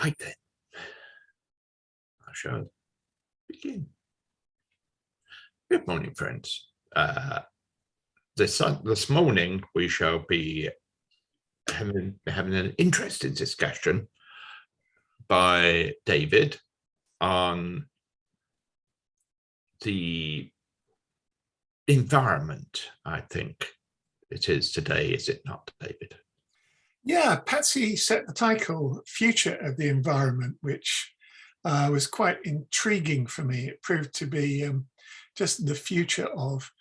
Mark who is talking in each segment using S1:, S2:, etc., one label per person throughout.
S1: Right then, I shall begin. Good morning, friends. This morning we shall be having an interesting discussion by David on the environment. I think it is today, is it not, David?
S2: Yeah, Patsy set the title Future of the Environment, which was quite intriguing for me. It proved to be just the future of,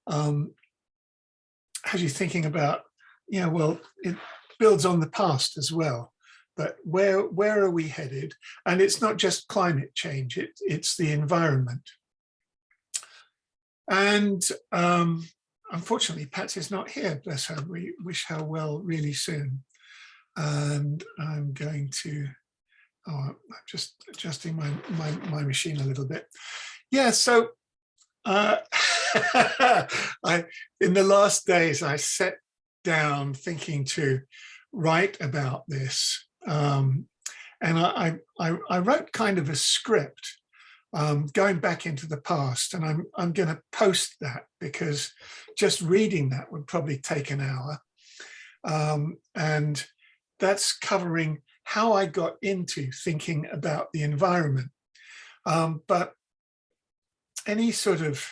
S2: as you're thinking about, well, it builds on the past as well, but where are we headed? And it's not just climate change, it's the environment. And unfortunately, Patsy's not here, bless her. We wish her well really soon. And I'm going to, I'm just adjusting my machine a little bit. Yeah, so in the last days, I sat down thinking to write about this. And I wrote kind of a script going back into the past, and I'm going to post that because just reading that would probably take an hour. And that's covering how I got into thinking about the environment. But any sort of,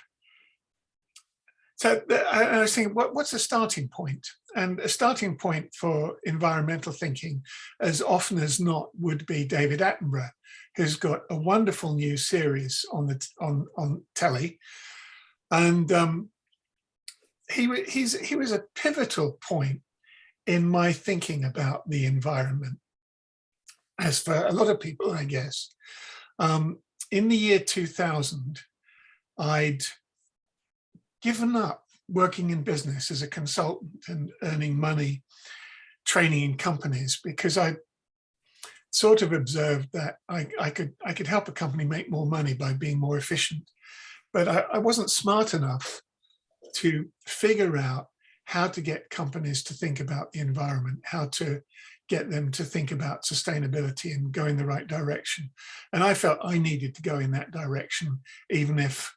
S2: so I was thinking, what's a starting point? And a starting point for environmental thinking, as often as not, would be David Attenborough, who's got a wonderful new series on telly. And he was a pivotal point in my thinking about the environment, as for a lot of people, I guess. In the year 2000, I'd given up working in business as a consultant and earning money, training in companies, because I sort of observed that I could help a company make more money by being more efficient. But I wasn't smart enough to figure out how to get companies to think about the environment, how to get them to think about sustainability and go in the right direction. And I felt I needed to go in that direction, even if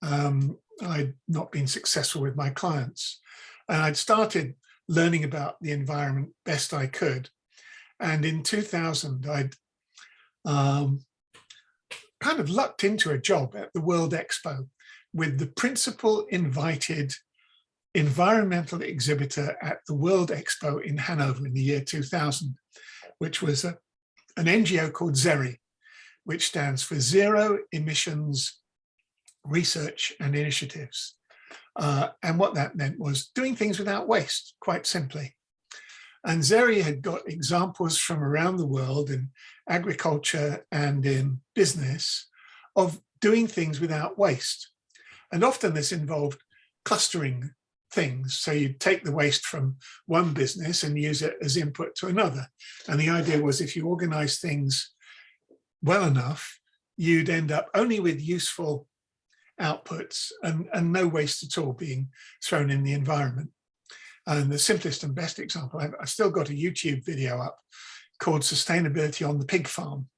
S2: I'd not been successful with my clients. And I'd started learning about the environment best I could. And in 2000, I'd kind of lucked into a job at the World Expo with the principal invited environmental exhibitor at the World Expo in Hanover in the year 2000, which was an NGO called ZERI, which stands for Zero Emissions Research and Initiatives. And what that meant was doing things without waste, quite simply. And ZERI had got examples from around the world in agriculture and in business of doing things without waste. And often this involved clustering things. So you'd take the waste from one business and use it as input to another. And the idea was if you organize things well enough, you'd end up only with useful outputs and no waste at all being thrown in the environment. And the simplest and best example, I've still got a YouTube video up called Sustainability on the Pig Farm.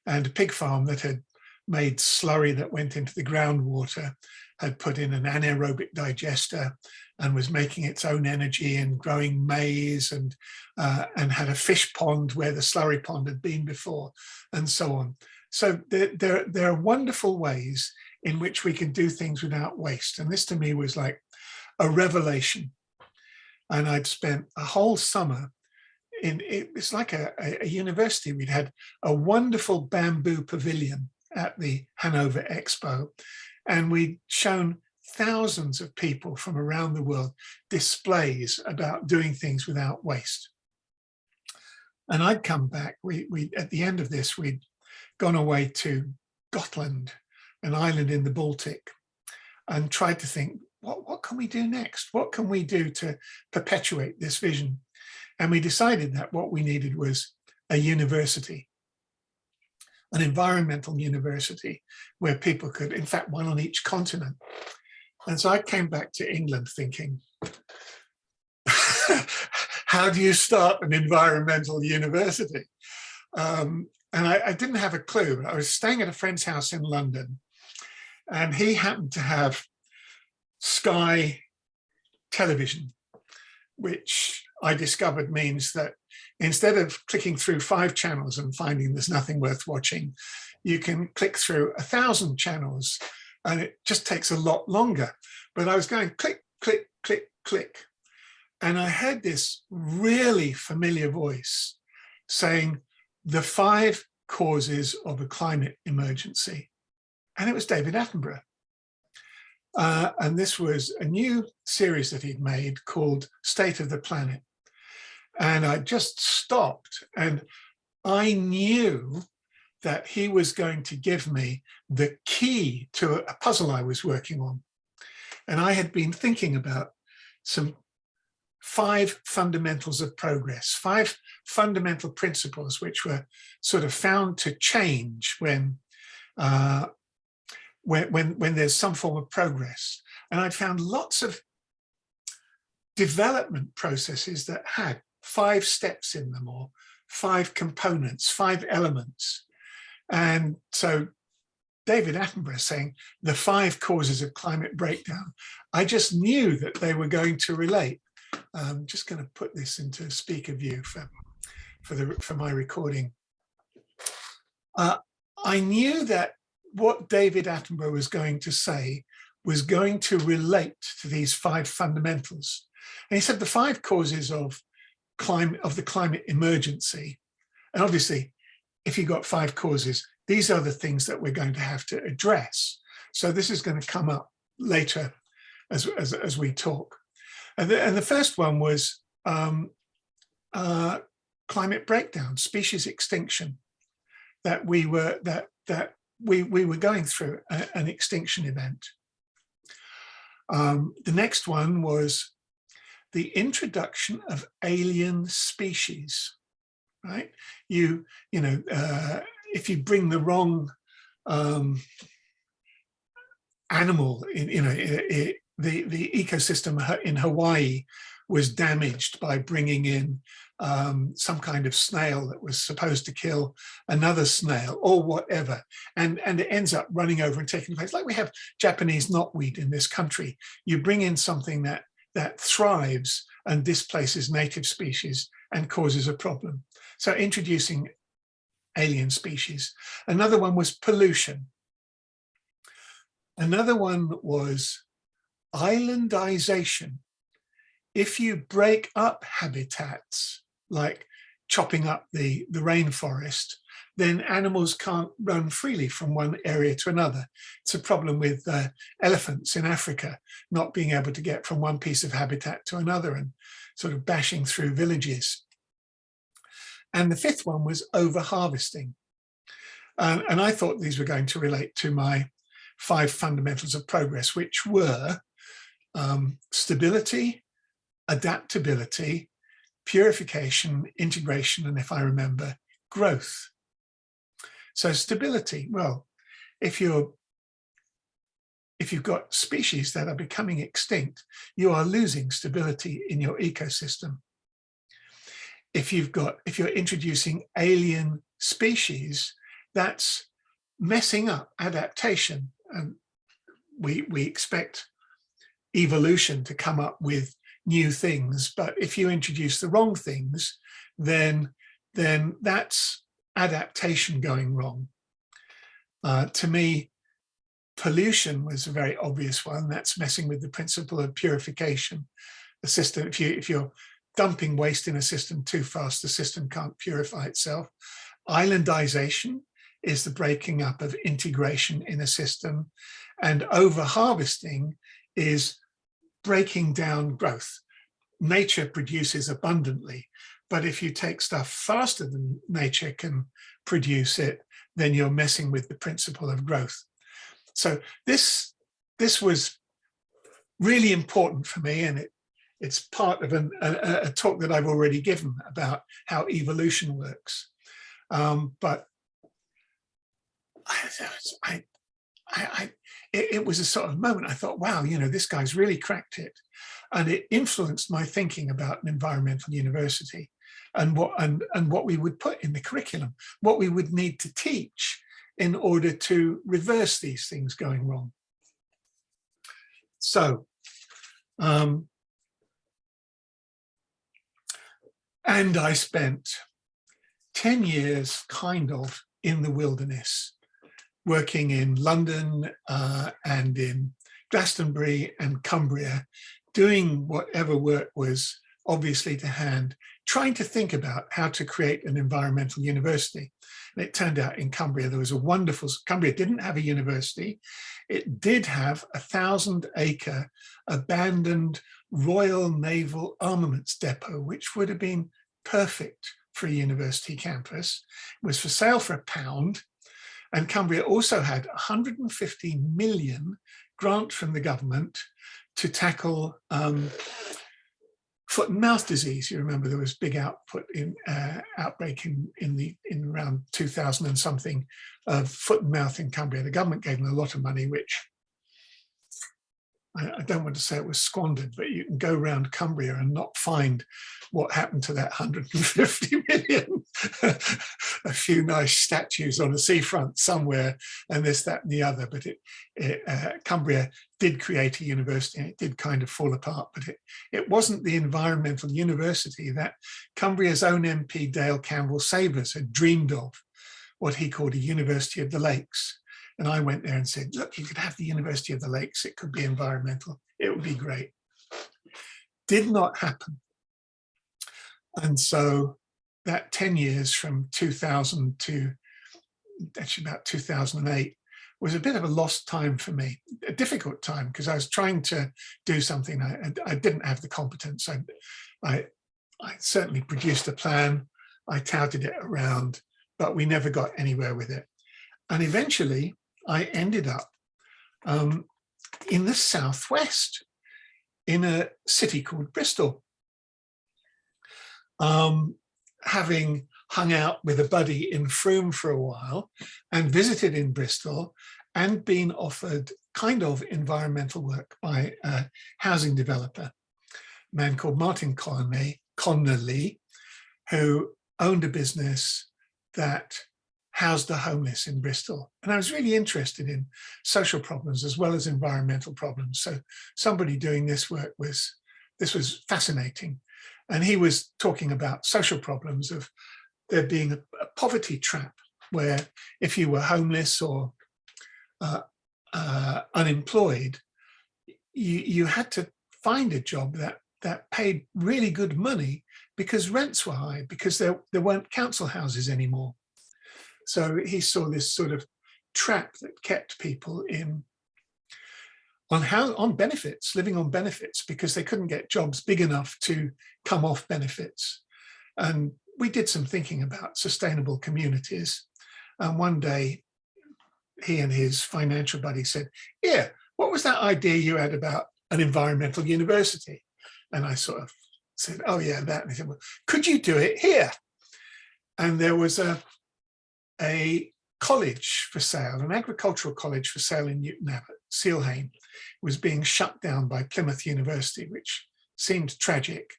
S2: And a pig farm that had made slurry that went into the groundwater, had put in an anaerobic digester and was making its own energy and growing maize and had a fish pond where the slurry pond had been before, and so on. So there are wonderful ways in which we can do things without waste. And this to me was like a revelation. And I'd spent a whole summer it's like a university. We'd had a wonderful bamboo pavilion at the Hanover Expo, and we'd shown thousands of people from around the world displays about doing things without waste. And I'd come back, we at the end of this, we'd gone away to Gotland, an island in the Baltic, and tried to think, what can we do next? What can we do to perpetuate this vision? And we decided that what we needed was a university, an environmental university where people could, in fact, one on each continent. And so I came back to England thinking, how do you start an environmental university? and I didn't have a clue. I was staying at a friend's house in London, and he happened to have Sky television, which I discovered means that instead of clicking through 5 channels and finding there's nothing worth watching, you can click through 1,000 channels, and it just takes a lot longer. But I was going click, click, click, click. And I heard this really familiar voice saying, the 5 causes of a climate emergency. And it was David Attenborough. And this was a new series that he'd made called State of the Planet. And I just stopped, and I knew that he was going to give me the key to a puzzle I was working on. And I had been thinking about some 5 fundamentals of progress, 5 fundamental principles which were sort of found to change when there's some form of progress. And I'd found lots of development processes that had 5 steps in them, or 5 components, 5 elements. And so David Attenborough saying the 5 causes of climate breakdown, I just knew that they were going to relate. I'm just going to put this into speaker view for my recording. I knew that what David Attenborough was going to say was going to relate to these 5 fundamentals. And he said the 5 causes of the climate emergency. And obviously, if you've got 5 causes, these are the things that we're going to have to address. So this is going to come up later as we talk. And the first one was climate breakdown, species extinction, that we were going through an extinction event. The next one was the introduction of alien species, right? If you bring the wrong animal in, the ecosystem in Hawaii was damaged by bringing in some kind of snail that was supposed to kill another snail or whatever, and it ends up running over and taking place. Like we have Japanese knotweed in this country. You bring in something that thrives and displaces native species and causes a problem. So introducing alien species. Another one was pollution. Another one was islandization. If you break up habitats, like chopping up the rainforest, then animals can't run freely from one area to another. It's a problem with elephants in Africa, not being able to get from one piece of habitat to another and sort of bashing through villages. And the 5th one was over-harvesting. And I thought these were going to relate to my 5 fundamentals of progress, which were stability, adaptability, purification, integration, and if I remember, growth. So stability, well, if you've got species that are becoming extinct, you are losing stability in your ecosystem. If you're introducing alien species, that's messing up adaptation. And we expect evolution to come up with new things, but if you introduce the wrong things, then that's adaptation going wrong. To me, pollution was a very obvious one. That's messing with the principle of purification. The system, if you're dumping waste in a system too fast, the system can't purify itself. Islandization is the breaking up of integration in a system, and over-harvesting is breaking down growth. Nature produces abundantly, but if you take stuff faster than nature can produce it, then you're messing with the principle of growth. So this was really important for me, and it's part of a talk that I've already given about how evolution works. But it was a sort of moment I thought, wow, this guy's really cracked it. And it influenced my thinking about an environmental university. and what we would put in the curriculum, what we would need to teach in order to reverse these things going wrong. So, and I spent 10 years kind of in the wilderness, working in London and in Glastonbury and Cumbria, doing whatever work was obviously to hand, trying to think about how to create an environmental university. And it turned out in Cumbria, there was a wonderful, Cumbria didn't have a university. It did have a 1,000-acre abandoned Royal Naval Armaments depot, which would have been perfect for a university campus. It was for sale for £1. And Cumbria also had 150 million grant from the government to tackle foot and mouth disease. You remember there was big outbreak in around 2000 and something of foot and mouth in Cumbria. The government gave them a lot of money, which I don't want to say it was squandered, but you can go around Cumbria and not find what happened to that 150 million. A few nice statues on a seafront somewhere, and this, that, and the other. But Cumbria did create a university, and it did kind of fall apart. But it wasn't the environmental university that Cumbria's own MP Dale Campbell Savers had dreamed of, what he called a University of the Lakes. And I went there and said, look, you could have the University of the Lakes. It could be environmental. It would be great. Did not happen. And so that 10 years from 2000 to actually about 2008 was a bit of a lost time for me, a difficult time, because I was trying to do something. I didn't have the competence. I certainly produced a plan. I touted it around, but we never got anywhere with it. And eventually I ended up in the southwest, in a city called Bristol, having hung out with a buddy in Frome for a while and visited in Bristol and been offered kind of environmental work by a housing developer, a man called Martin Connolly, who owned a business that housed the homeless in Bristol. And I was really interested in social problems as well as environmental problems. So somebody doing this work was fascinating. And he was talking about social problems of there being a poverty trap where if you were homeless or unemployed, you had to find a job that paid really good money because rents were high, because there weren't council houses anymore. So he saw this sort of trap that kept people on benefits, living on benefits, because they couldn't get jobs big enough to come off benefits. And we did some thinking about sustainable communities. And one day he and his financial buddy said, yeah, what was that idea you had about an environmental university? And I sort of said, oh yeah, that. And he said, well, could you do it here? And there was a college for sale, an agricultural college for sale in Newton Abbot, Sealhane, was being shut down by Plymouth University, which seemed tragic.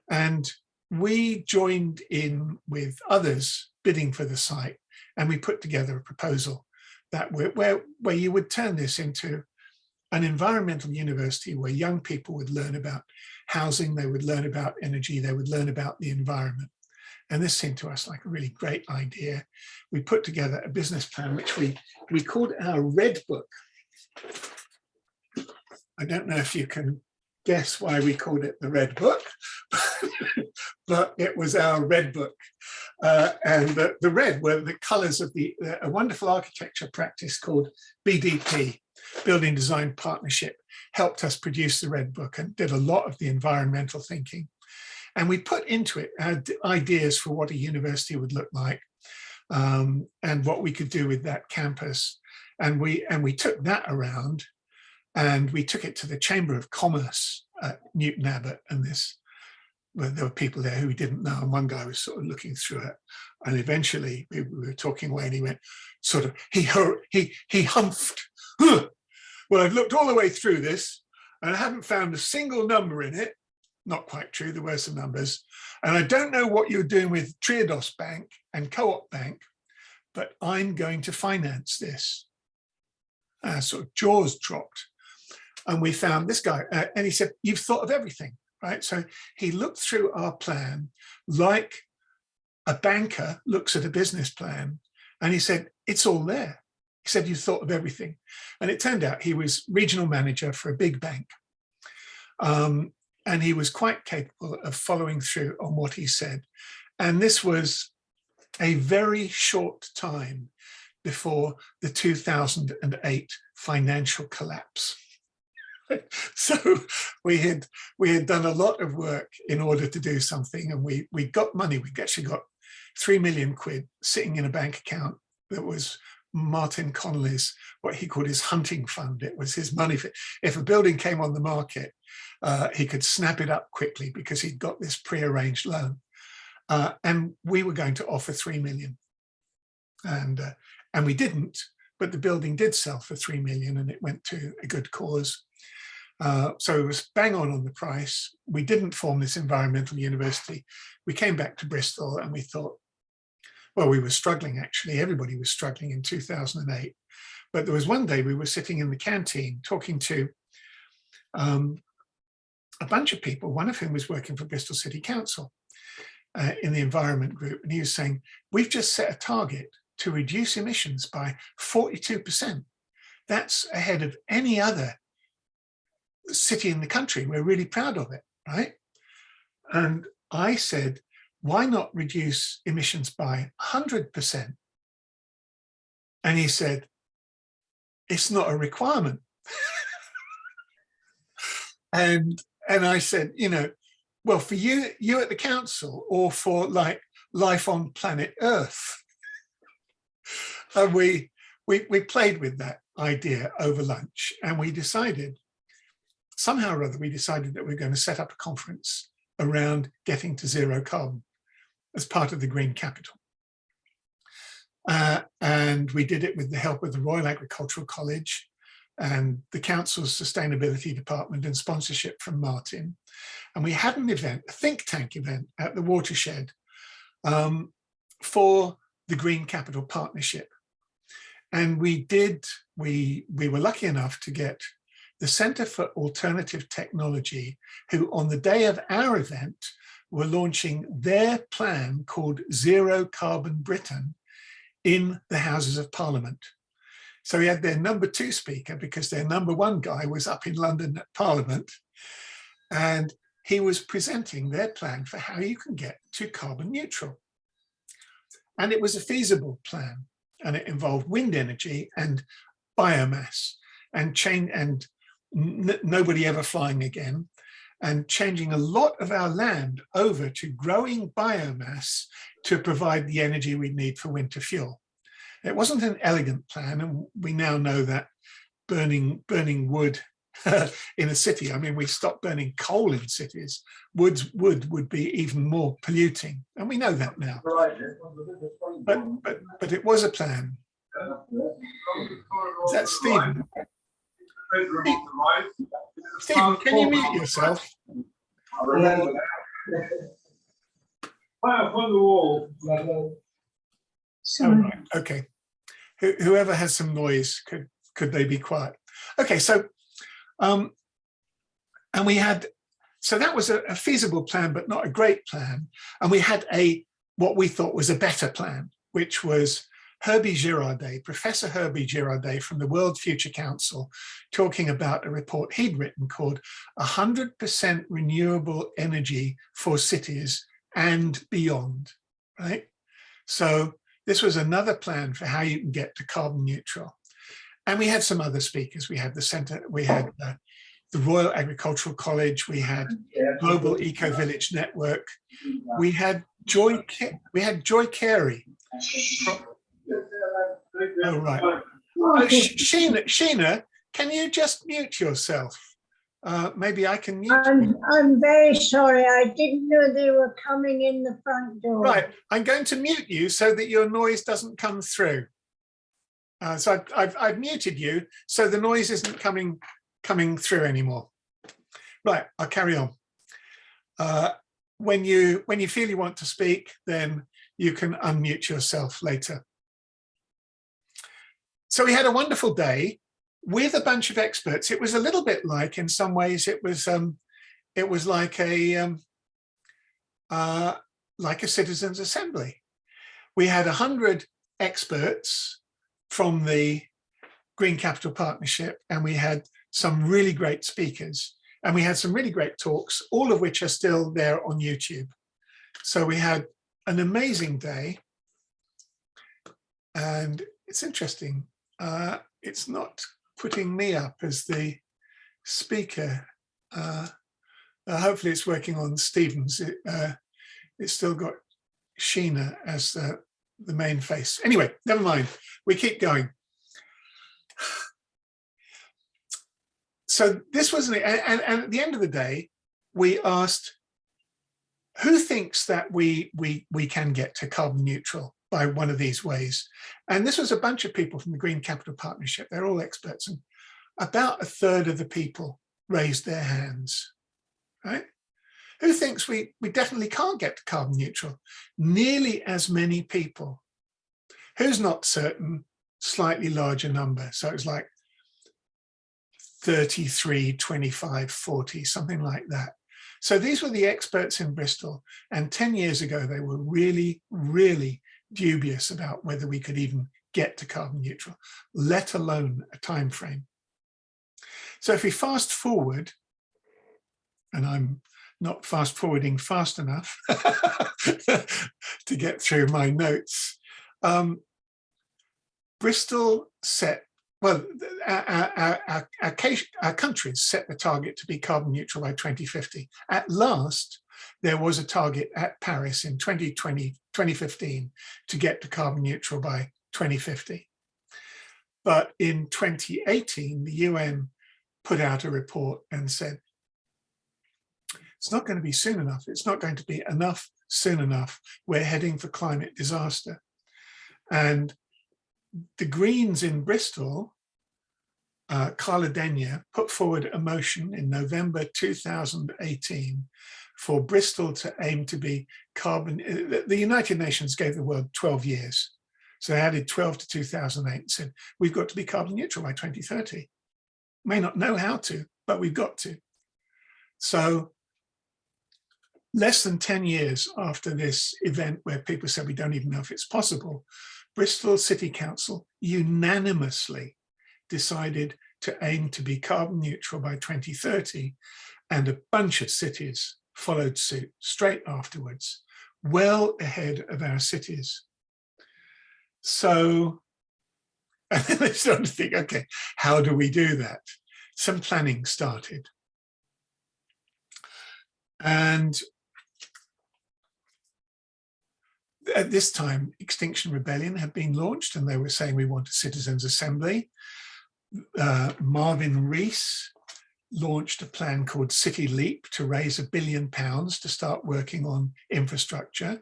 S2: And we joined in with others bidding for the site, and we put together a proposal that where you would turn this into an environmental university where young people would learn about housing, they would learn about energy, they would learn about the environment. And this seemed to us like a really great idea. We put together a business plan, which we called our Red Book. I don't know if you can guess why we called it the Red Book, but it was our Red Book. And the red were the colors of a wonderful architecture practice called BDP, Building Design Partnership, helped us produce the Red Book and did a lot of the environmental thinking. And we put into it ideas for what a university would look like and what we could do with that campus. And we took that around and we took it to the Chamber of Commerce at Newton Abbot. And there were people there who we didn't know. And one guy was sort of looking through it. And eventually we were talking away and he went sort of, he humphed. Well, I've looked all the way through this and I haven't found a single number in it. not quite true. There were some numbers. And I don't know what you're doing with Triodos Bank and Co-op Bank, but I'm going to finance this. Sort of jaws dropped. And we found this guy, and he said, you've thought of everything, right? So he looked through our plan like a banker looks at a business plan, and he said, it's all there. He said, you've thought of everything. And it turned out he was regional manager for a big bank. And he was quite capable of following through on what he said. And this was a very short time before the 2008 financial collapse. So we had done a lot of work in order to do something, and we got money. We actually got 3 million quid sitting in a bank account that was Martin Connolly's, what he called his hunting fund. It was his money. If a building came on the market, he could snap it up quickly because he'd got this pre-arranged loan. And we were going to offer 3 million. And we didn't, but the building did sell for 3 million, and it went to a good cause. So it was bang on the price. We didn't form this environmental university. We came back to Bristol and we thought, well, we were struggling actually. Everybody was struggling in 2008. But there was one day we were sitting in the canteen talking to a bunch of people, one of whom was working for Bristol City Council in the environment group. And he was saying, we've just set a target to reduce emissions by 42%. That's ahead of any other city in the country. We're really proud of it, right? And I said, why not reduce emissions by 100%? And he said, it's not a requirement. and I said, you know, well, for you at the council, or for like life on planet Earth. And we played with that idea over lunch, and we decided, somehow or other, we decided that we're going to set up a conference around getting to zero carbon as part of the Green Capital. And we did it with the help of the Royal Agricultural College and the council's sustainability department, and sponsorship from Martin. And we had an event, a think tank event at the Watershed for the Green Capital Partnership. And we were lucky enough to get the Centre for Alternative Technology, who on the day of our event were launching their plan called Zero Carbon Britain in the Houses of Parliament. So we had their number 2 speaker, because their number 1 guy was up in London at Parliament, and he was presenting their plan for how you can get to carbon neutral. And it was a feasible plan, and it involved wind energy and biomass and nobody ever flying again, and changing a lot of our land over to growing biomass to provide the energy we need for winter fuel. It wasn't an elegant plan, and we now know that burning wood in a city, I mean, we stopped burning coal in cities, wood would be even more polluting, and we know that now. But it was a plan. Is that Stephen? Stephen, can you mute yourself? Oh, right. Okay. Whoever has some noise, could they be quiet? Okay, so and we had, so that was a feasible plan, but not a great plan. And we had what we thought was a better plan, which was Herbie Girardet, Professor Herbie Girardet from the World Future Council, talking about a report he'd written called 100% renewable energy for cities and beyond, right? So this was another plan for how you can get to carbon neutral. And we had some other speakers. We had the centre, we had the Royal Agricultural College, we had Global Eco Village Network, we had Joy Carey. Oh, right. Sheena, can you just mute yourself? Maybe I can mute you.
S3: I'm very sorry. I didn't know they were coming in the front door.
S2: Right. I'm going to mute you so that your noise doesn't come through. So I've muted you so the noise isn't coming through anymore. Right. I'll carry on. When you feel you want to speak, then you can unmute yourself later. So we had a wonderful day with a bunch of experts. It was a little bit like, in some ways, it was like a citizens' assembly. We had 100 experts from the Green Capital Partnership, and we had some really great speakers, and we had some really great talks, all of which are still there on YouTube. So we had an amazing day, and it's interesting. It's not putting me up as the speaker. Hopefully it's working on Stephen's. It's still got Sheena as the main face. Anyway, never mind. We keep going. So this was, and at the end of the day, we asked, who thinks that we can get to carbon neutral by one of these ways? And this was a bunch of people from the Green Capital Partnership. They're all experts, and about a third of the people raised their hands, right? Who thinks we definitely can't get to carbon neutral? Nearly as many people. Who's not certain? Slightly larger number. So it's like 33, 25, 40, something like that. So these were the experts in Bristol. And 10 years ago, they were really, really dubious about whether we could even get to carbon neutral, let alone a time frame. So if we fast forward, and I'm not fast forwarding fast enough to get through my notes, Bristol set, well, our countries set the target to be carbon neutral by 2050. At last, there was a target at Paris in 2015 to get to carbon neutral by 2050. But in 2018, the UN put out a report and said, it's not going to be soon enough. It's not going to be enough soon enough. We're heading for climate disaster. And the Greens in Bristol, Carla Denyer, put forward a motion in November 2018 for Bristol to aim to be carbon. The United Nations gave the world 12 years. So they added 12 to 2008 and said, we've got to be carbon neutral by 2030. May not know how to, but we've got to. So less than 10 years after this event where people said we don't even know if it's possible, Bristol City Council unanimously decided to aim to be carbon neutral by 2030, and a bunch of cities followed suit straight afterwards, well ahead of our cities. So, and then they started to think, okay, how do we do that? Some planning started. And at this time, Extinction Rebellion had been launched, and they were saying we want a citizens' assembly. Marvin Rees launched a plan called City Leap to raise £1 billion to start working on infrastructure.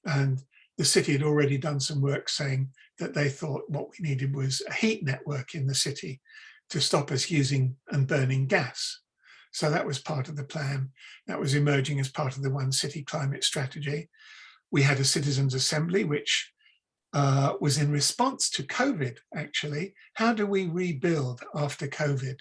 S2: And the city had already done some work saying that they thought what we needed was a heat network in the city to stop us using and burning gas. So that was part of the plan. That was emerging as part of the One City Climate Strategy. We had a citizens' assembly, which was in response to COVID, actually. How do we rebuild after COVID?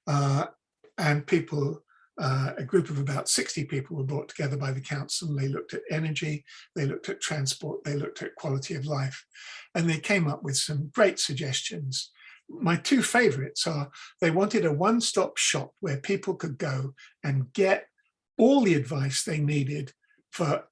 S2: And people, a group of about 60 people were brought together by the council. They looked at energy, they looked at transport, they looked at quality of life, and they came up with some great suggestions. My two favorites are, they wanted a one-stop shop where people could go and get all the advice they needed for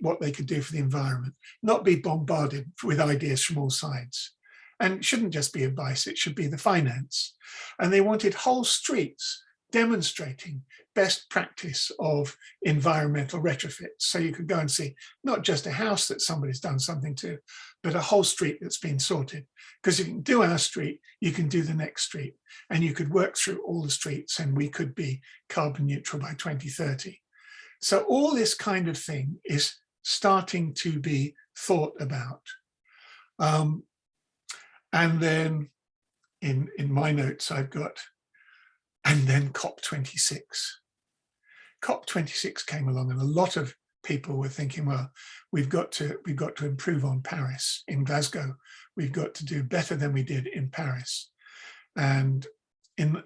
S2: what they could do for the environment, not be bombarded with ideas from all sides. And it shouldn't just be advice, it should be the finance. And they wanted whole streets demonstrating best practice of environmental retrofits. So you could go and see not just a house that somebody's done something to, but a whole street that's been sorted. Because if you can do our street, you can do the next street. And you could work through all the streets, and we could be carbon neutral by 2030. So all this kind of thing is starting to be thought about. And then in my notes, I've got, and then COP26. COP26 came along, and a lot of people were thinking, well, we've got to improve on Paris. In Glasgow, we've got to do better than we did in Paris. And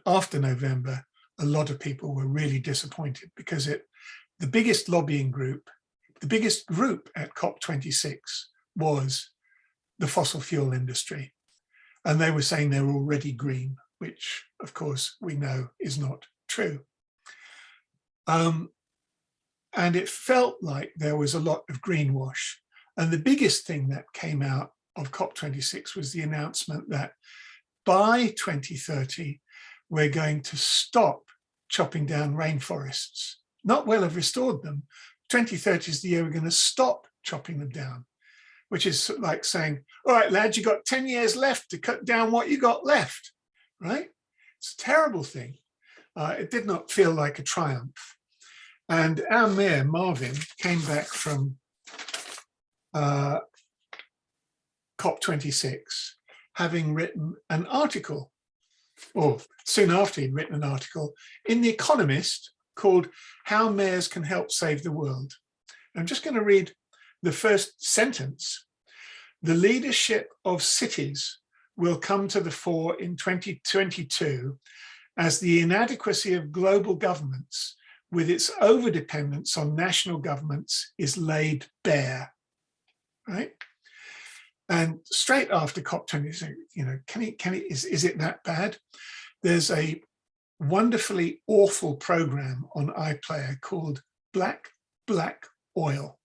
S2: after November, a lot of people were really disappointed because the biggest lobbying group, the biggest group at COP26 was the fossil fuel industry. And they were saying they're already green, which of course we know is not true. And it felt like there was a lot of greenwash. And the biggest thing that came out of COP26 was the announcement that by 2030, we're going to stop chopping down rainforests. Not well have restored them. 2030 is the year we're going to stop chopping them down, which is like saying, all right, lads, you got 10 years left to cut down what you got left, right? It's a terrible thing. It did not feel like a triumph. And our mayor, Marvin, came back from COP26, having written an article, or soon after he'd written an article, in The Economist called How Mayors Can Help Save the World. I'm just going to read the first sentence. The leadership of cities will come to the fore in 2022 as the inadequacy of global governments with its overdependence on national governments is laid bare, right? And straight after COP26, is it that bad? There's a wonderfully awful program on iPlayer called Black Oil.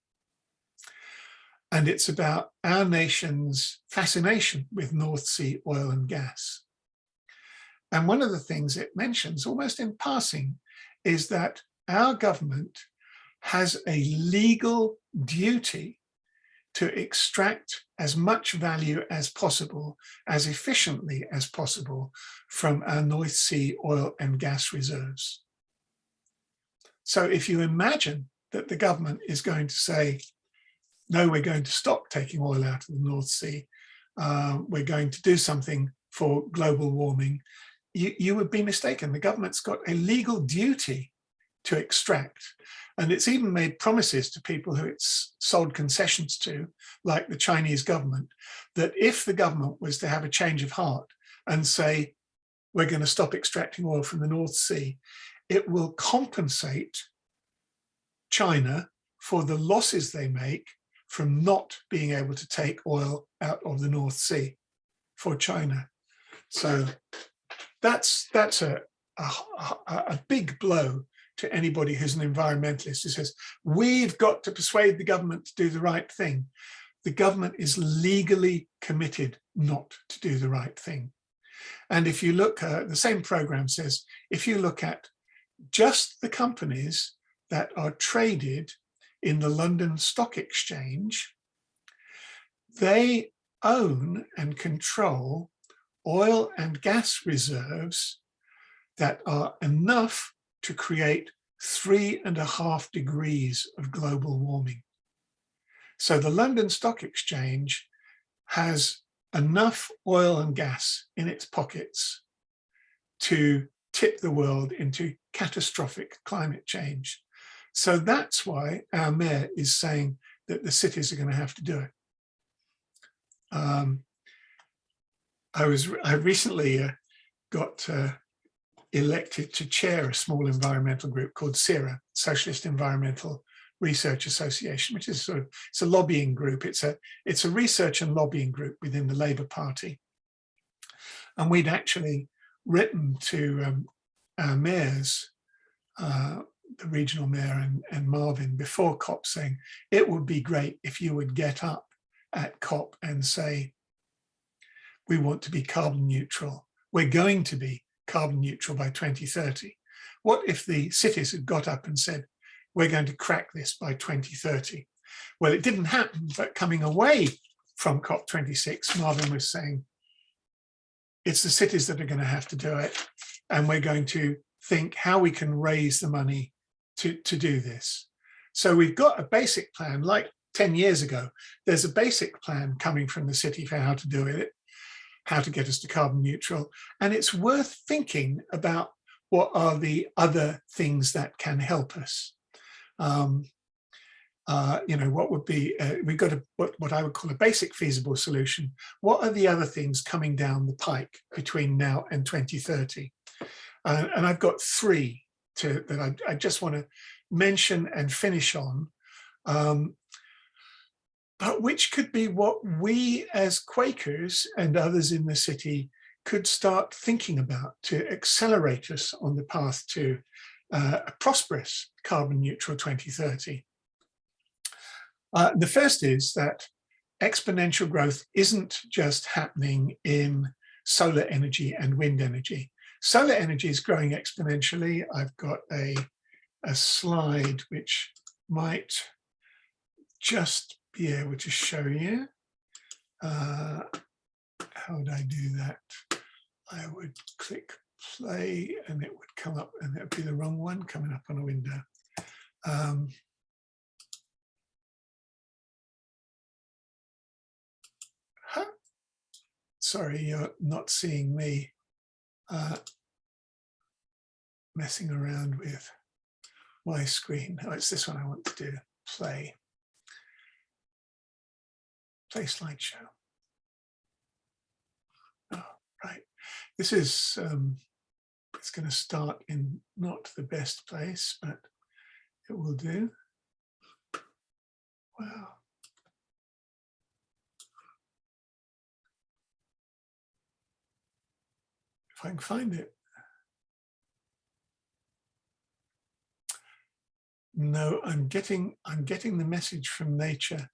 S2: And it's about our nation's fascination with North Sea oil and gas. And one of the things it mentions, almost in passing, is that our government has a legal duty to extract as much value as possible, as efficiently as possible, from our North Sea oil and gas reserves. So if you imagine that the government is going to say, no, we're going to stop taking oil out of the North Sea, we're going to do something for global warming, you would be mistaken. The government's got a legal duty to extract. And it's even made promises to people who it's sold concessions to, like the Chinese government, that if the government was to have a change of heart and say, we're going to stop extracting oil from the North Sea, it will compensate China for the losses they make from not being able to take oil out of the North Sea for China. So that's a big blow to anybody who's an environmentalist who says, we've got to persuade the government to do the right thing. The government is legally committed not to do the right thing. And if you look, the same program says, if you look at just the companies that are traded in the London Stock Exchange, they own and control oil and gas reserves that are enough to create 3.5 degrees of global warming. So the London Stock Exchange has enough oil and gas in its pockets to tip the world into catastrophic climate change. So that's why our mayor is saying that the cities are going to have to do it. I recently got elected to chair a small environmental group called SERA, Socialist Environmental Research Association, which is it's a lobbying group. It's a research and lobbying group within the Labour Party. And we'd actually written to our mayors, the regional mayor and Marvin, before COP, saying it would be great if you would get up at COP and say, we want to be carbon neutral. We're going to be carbon neutral by 2030. What if the cities had got up and said, we're going to crack this by 2030? Well, it didn't happen, but coming away from COP26, Marvin was saying, it's the cities that are going to have to do it. And we're going to think how we can raise the money to do this. So we've got a basic plan, like 10 years ago, there's a basic plan coming from the city for how to do it, how to get us to carbon neutral. And it's worth thinking about what are the other things that can help us? What would be, we've got what I would call a basic feasible solution. What are the other things coming down the pike between now and 2030? And I've got three that I just want to mention and finish on, but which could be what we as Quakers and others in the city could start thinking about to accelerate us on the path to a prosperous carbon neutral 2030. The first is that exponential growth isn't just happening in solar energy and wind energy. Solar energy is growing exponentially. I've got a slide which might just be able to show you. How would I do that? I would click play and it would come up, and that would be the wrong one coming up on a window. Sorry, you're not seeing me messing around with my screen. Oh, it's this one I want to do. Play slideshow. Oh, right. This is, it's going to start in not the best place, but it will do. Wow. If I can find it. No, I'm getting the message from nature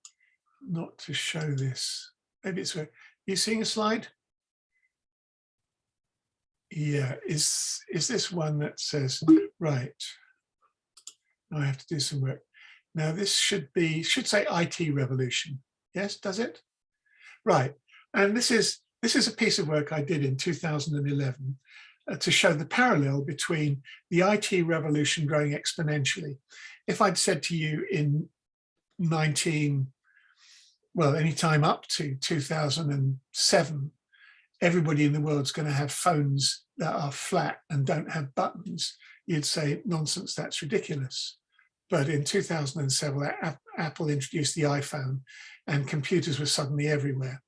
S2: not to show this. Maybe it's where you seeing a slide? Yeah, is this one that says right? Now I have to do some work. Now this should say IT revolution. Yes, does it? Right, and this is a piece of work I did in 2011 to show the parallel between the IT revolution growing exponentially. If I'd said to you in any time up to 2007, everybody in the world's going to have phones that are flat and don't have buttons, you'd say, nonsense, that's ridiculous. But in 2007, Apple introduced the iPhone and computers were suddenly everywhere.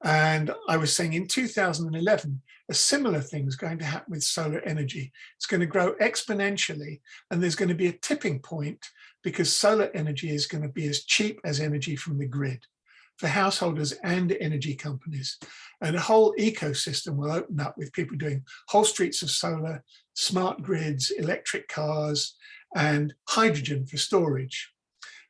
S2: And I was saying in 2011, a similar thing is going to happen with solar energy. It's going to grow exponentially, and there's going to be a tipping point because solar energy is going to be as cheap as energy from the grid for householders and energy companies. And a whole ecosystem will open up with people doing whole streets of solar, smart grids, electric cars, and hydrogen for storage.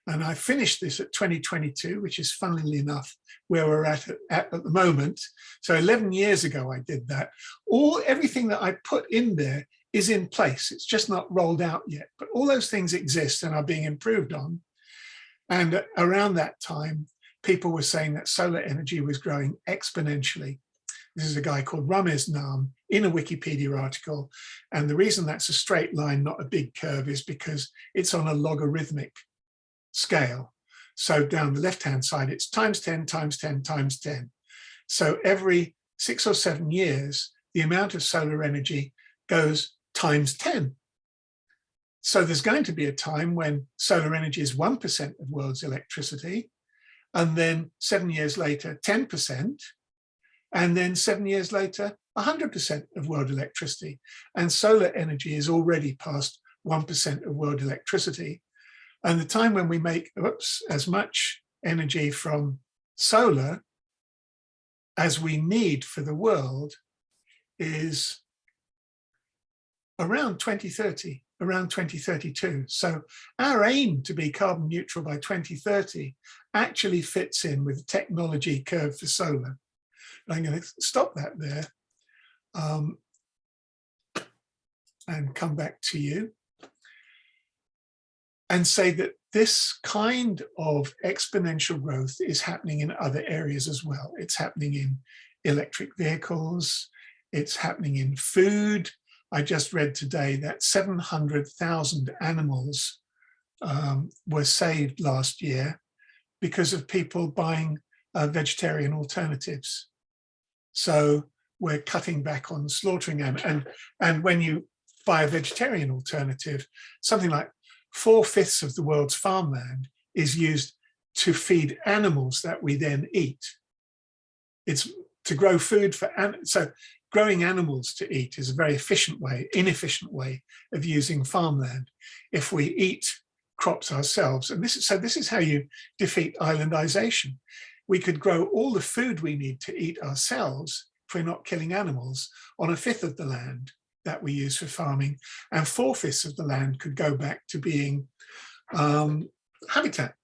S2: And I finished this at 2022, which is funnily enough where we're at the moment. So 11 years ago, I did that. Everything that I put in there is in place. It's just not rolled out yet, but all those things exist and are being improved on. And around that time, people were saying that solar energy was growing exponentially. This is a guy called Ramez Nam in a Wikipedia article. And the reason that's a straight line, not a big curve, is because it's on a logarithmic scale. So down the left-hand side, it's times 10, times 10, times 10. So every 6 or 7 years, the amount of solar energy goes times 10. So there's going to be a time when solar energy is 1% of world's electricity, and then 7 years later, 10%, and then 7 years later, 100% of world electricity. And solar energy is already past 1% of world electricity. And the time when we make as much energy from solar as we need for the world is around 2030, around 2032. So our aim to be carbon neutral by 2030 actually fits in with the technology curve for solar. I'm going to stop that there and come back to you and say that this kind of exponential growth is happening in other areas as well. It's happening in electric vehicles, it's happening in food. I just read today that 700,000 animals were saved last year because of people buying vegetarian alternatives. So we're cutting back on slaughtering them. And when you buy a vegetarian alternative, something like 4/5 of the world's farmland is used to feed animals that we then eat. It's to grow food for, so growing animals to eat is a very inefficient way of using farmland. If we eat crops ourselves, and this is how you defeat islandization. We could grow all the food we need to eat ourselves if we're not killing animals on 1/5 of the land that we use for farming, and 4/5 of the land could go back to being habitat,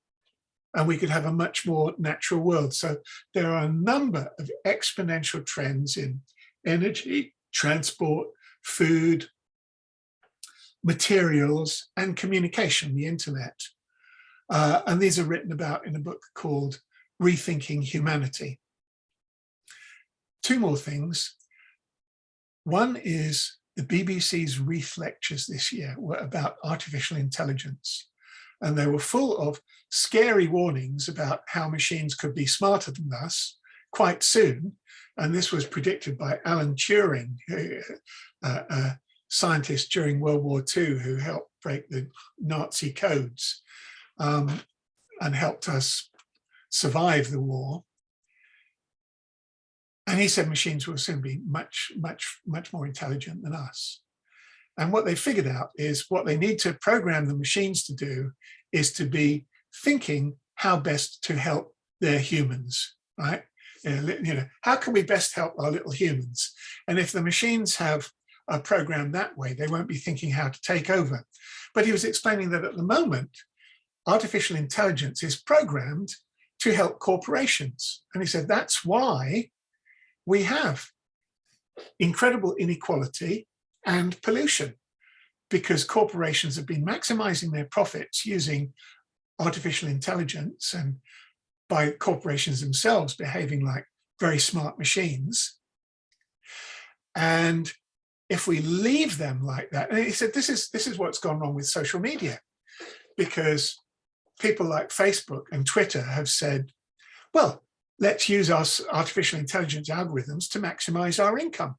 S2: and we could have a much more natural world. So there are a number of exponential trends in energy, transport, food, materials, and communication, the internet. And these are written about in a book called Rethinking Humanity. Two more things. One is the BBC's Reith lectures this year were about artificial intelligence. And they were full of scary warnings about how machines could be smarter than us quite soon. And this was predicted by Alan Turing, a scientist during World War II who helped break the Nazi codes and helped us survive the war. And he said machines will soon be much, much, much more intelligent than us. And what they figured out is what they need to program the machines to do is to be thinking how best to help their humans, right? How can we best help our little humans? And if the machines have a program that way, they won't be thinking how to take over. But he was explaining that at the moment, artificial intelligence is programmed to help corporations. And he said, that's why we have incredible inequality and pollution, because corporations have been maximizing their profits using artificial intelligence, and by corporations themselves behaving like very smart machines. And if we leave them like that, and he said this is what's gone wrong with social media, because people like Facebook and Twitter have said, well, let's use our artificial intelligence algorithms to maximize our income,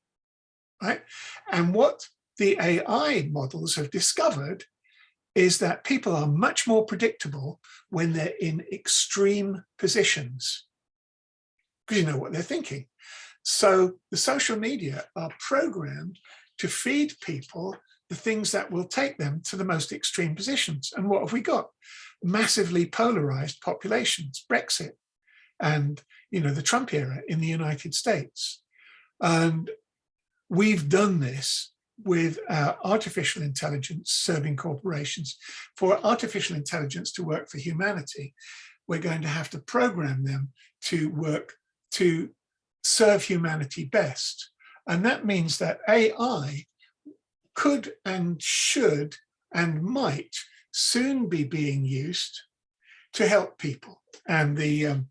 S2: right? And what the AI models have discovered is that people are much more predictable when they're in extreme positions, because you know what they're thinking. So the social media are programmed to feed people the things that will take them to the most extreme positions. And what have we got? Massively polarized populations, Brexit, and the Trump era in the United States. And we've done this with our artificial intelligence serving corporations. For artificial intelligence to work for humanity, we're going to have to program them to work to serve humanity best. And that means that AI could and should and might soon be being used to help people. And the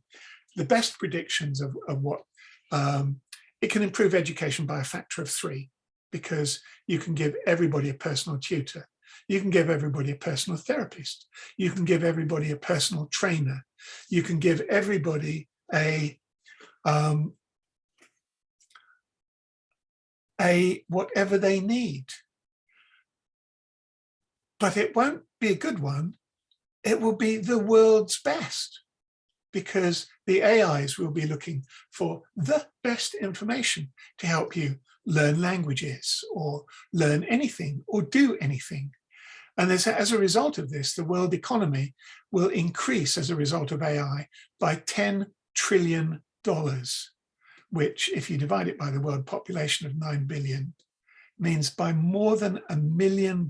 S2: best predictions of what it can improve education by a factor of 3, because you can give everybody a personal tutor. You can give everybody a personal therapist. You can give everybody a personal trainer. You can give everybody a whatever they need. But it won't be a good one. It will be the world's best, because the AIs will be looking for the best information to help you learn languages or learn anything or do anything. And as a result of this, the world economy will increase as a result of AI by $10 trillion, which, if you divide it by the world population of 9 billion, means by more than $1 million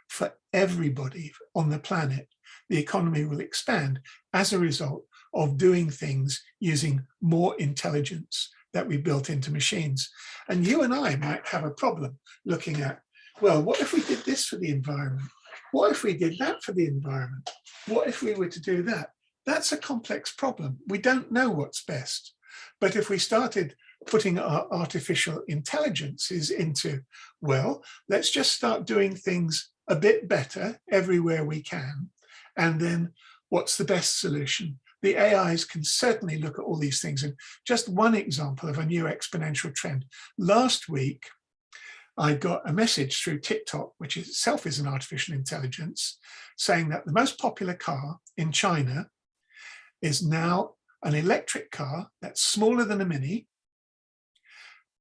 S2: for everybody on the planet, the economy will expand as a result of doing things using more intelligence that we built into machines. And you and I might have a problem looking at, well, what if we did this for the environment? What if we did that for the environment? What if we were to do that? That's a complex problem. We don't know what's best. But if we started putting our artificial intelligences into, well, let's just start doing things a bit better everywhere we can. And then what's the best solution? The AIs can certainly look at all these things. And just one example of a new exponential trend. Last week, I got a message through TikTok, which itself is an artificial intelligence, saying that the most popular car in China is now an electric car that's smaller than a Mini,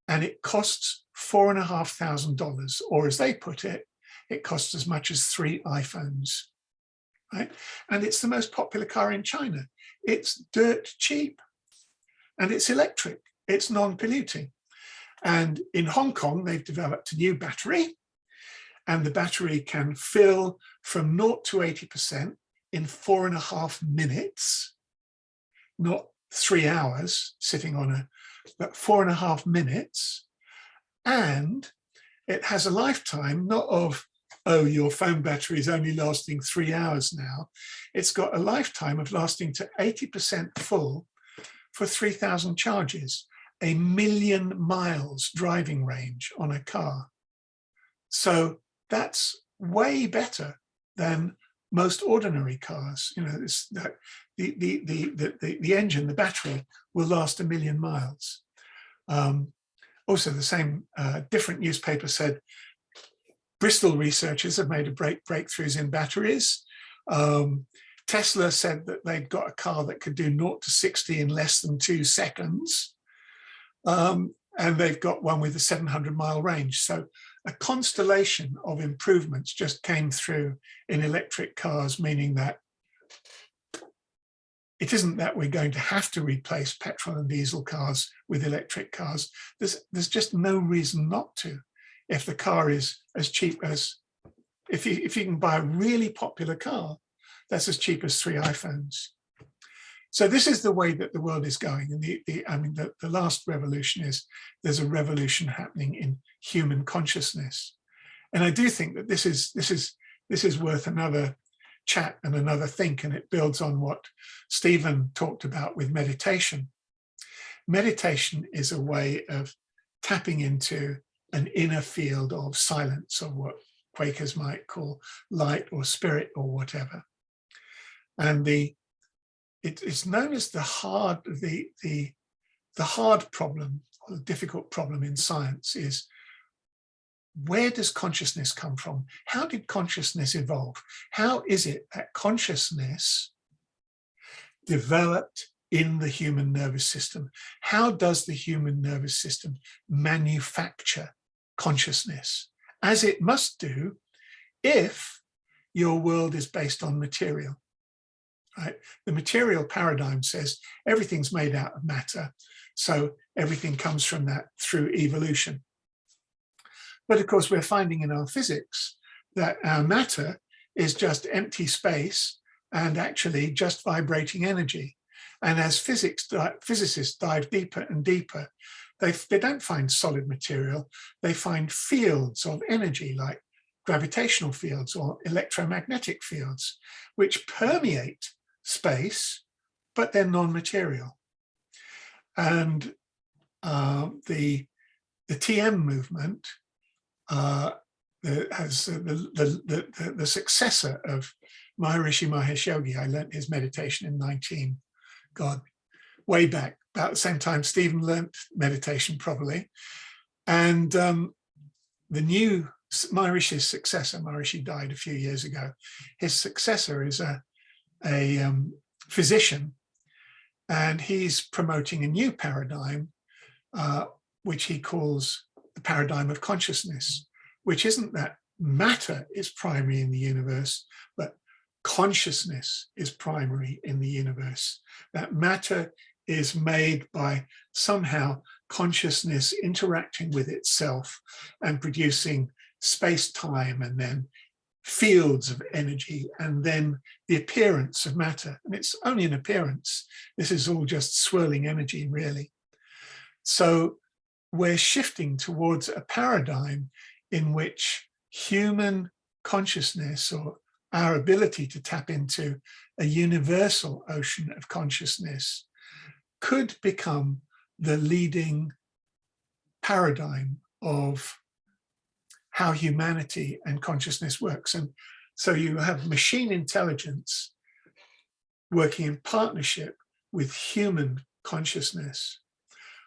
S2: and it costs $4,500, or as they put it, it costs as much as 3 iPhones, right? And it's the most popular car in China. It's dirt cheap, and it's electric. It's non-polluting. And in Hong Kong, they've developed a new battery, and the battery can fill from 0 to 80% in 4.5 minutes, not 3 hours sitting on a, but 4.5 minutes. And it has a lifetime, not of, oh, your phone battery is only lasting 3 hours now. It's got a lifetime of lasting to 80% full for 3,000 charges, 1 million miles driving range on a car. So that's way better than most ordinary cars. You know, the engine, the battery will last 1 million miles. Also, the same different newspaper said Bristol researchers have made breakthroughs in batteries. Tesla said that they'd got a car that could do 0 to 60 in less than 2 seconds. And they've got one with a 700-mile range. So a constellation of improvements just came through in electric cars, meaning that it isn't that we're going to have to replace petrol and diesel cars with electric cars. There's just no reason not to. If the car is as cheap as, if you can buy a really popular car, that's as cheap as 3 iPhones. So this is the way that the world is going. And the last revolution is there's a revolution happening in human consciousness. And I do think that this is worth another chat and another think, and it builds on what Stephen talked about with meditation. Meditation is a way of tapping into an inner field of silence, or what Quakers might call light or spirit or whatever. And it's known as the hard problem, or the difficult problem in science is, where does consciousness come from? How did consciousness evolve? How is it that consciousness developed in the human nervous system? How does the human nervous system manufacture consciousness, as it must do if your world is based on material? Right? The material paradigm says everything's made out of matter, so everything comes from that through evolution. But of course, we're finding in our physics that our matter is just empty space and actually just vibrating energy. And as physicists dive deeper and deeper, they don't find solid material, they find fields of energy like gravitational fields or electromagnetic fields, which permeate space, but they're non-material. And the TM movement has the successor of Maharishi Mahesh Yogi. I learned his meditation in way back, about the same time Stephen learnt meditation probably. And the new Maharishi's successor, Maharishi died a few years ago, his successor is a physician, and he's promoting a new paradigm, which he calls the paradigm of consciousness, which isn't that matter is primary in the universe, but consciousness is primary in the universe. That matter is made by somehow consciousness interacting with itself and producing space-time, and then fields of energy, and then the appearance of matter. And it's only an appearance. This is all just swirling energy, really. So we're shifting towards a paradigm in which human consciousness, or our ability to tap into a universal ocean of consciousness, could become the leading paradigm of how humanity and consciousness works. And so you have machine intelligence working in partnership with human consciousness.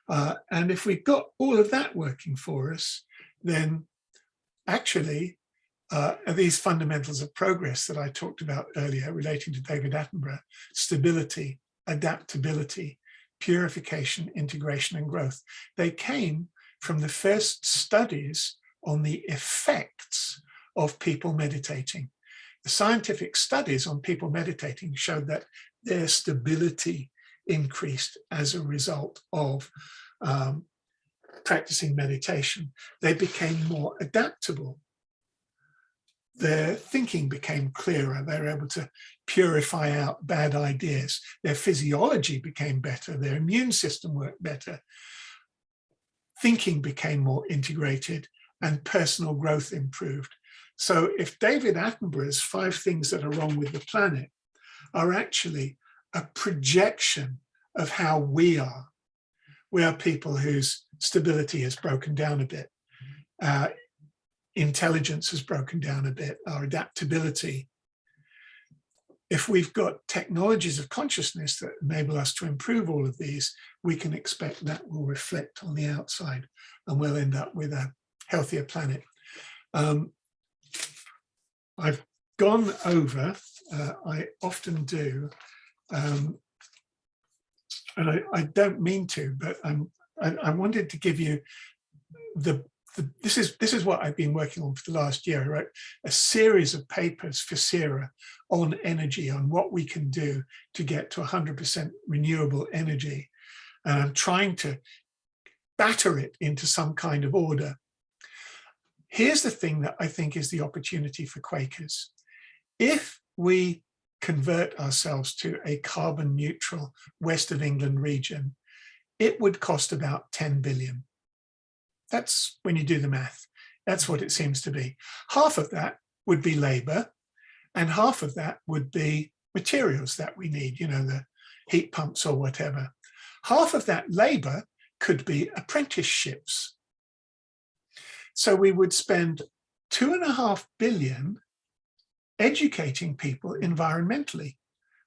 S2: And if we've got all of that working for us, then actually, these fundamentals of progress that I talked about earlier relating to David Attenborough: stability, adaptability, purification, integration, and growth. They came from the first studies on the effects of people meditating. The scientific studies on people meditating showed that their stability increased as a result of practicing meditation. They became more adaptable. Their thinking became clearer. They were able to purify out bad ideas. Their physiology became better. Their immune system worked better. Thinking became more integrated, and personal growth improved. So if David Attenborough's 5 things that are wrong with the planet are actually a projection of how we are people whose stability has broken down a bit. Intelligence has broken down a bit, our adaptability. If we've got technologies of consciousness that enable us to improve all of these, we can expect that will reflect on the outside, and we'll end up with a healthier planet. I've gone over, I often do, and I don't mean to, but I wanted to give you this is what I've been working on for the last year. I wrote a series of papers for CERA on energy, on what we can do to get to 100% renewable energy. And I'm trying to batter it into some kind of order. Here's the thing that I think is the opportunity for Quakers. If we convert ourselves to a carbon neutral West of England region, it would cost about 10 billion. That's, when you do the math, that's what it seems to be. Half of that would be labor, and half of that would be materials that we need, you know, the heat pumps or whatever. Half of that labor could be apprenticeships. So we would spend 2.5 billion educating people environmentally.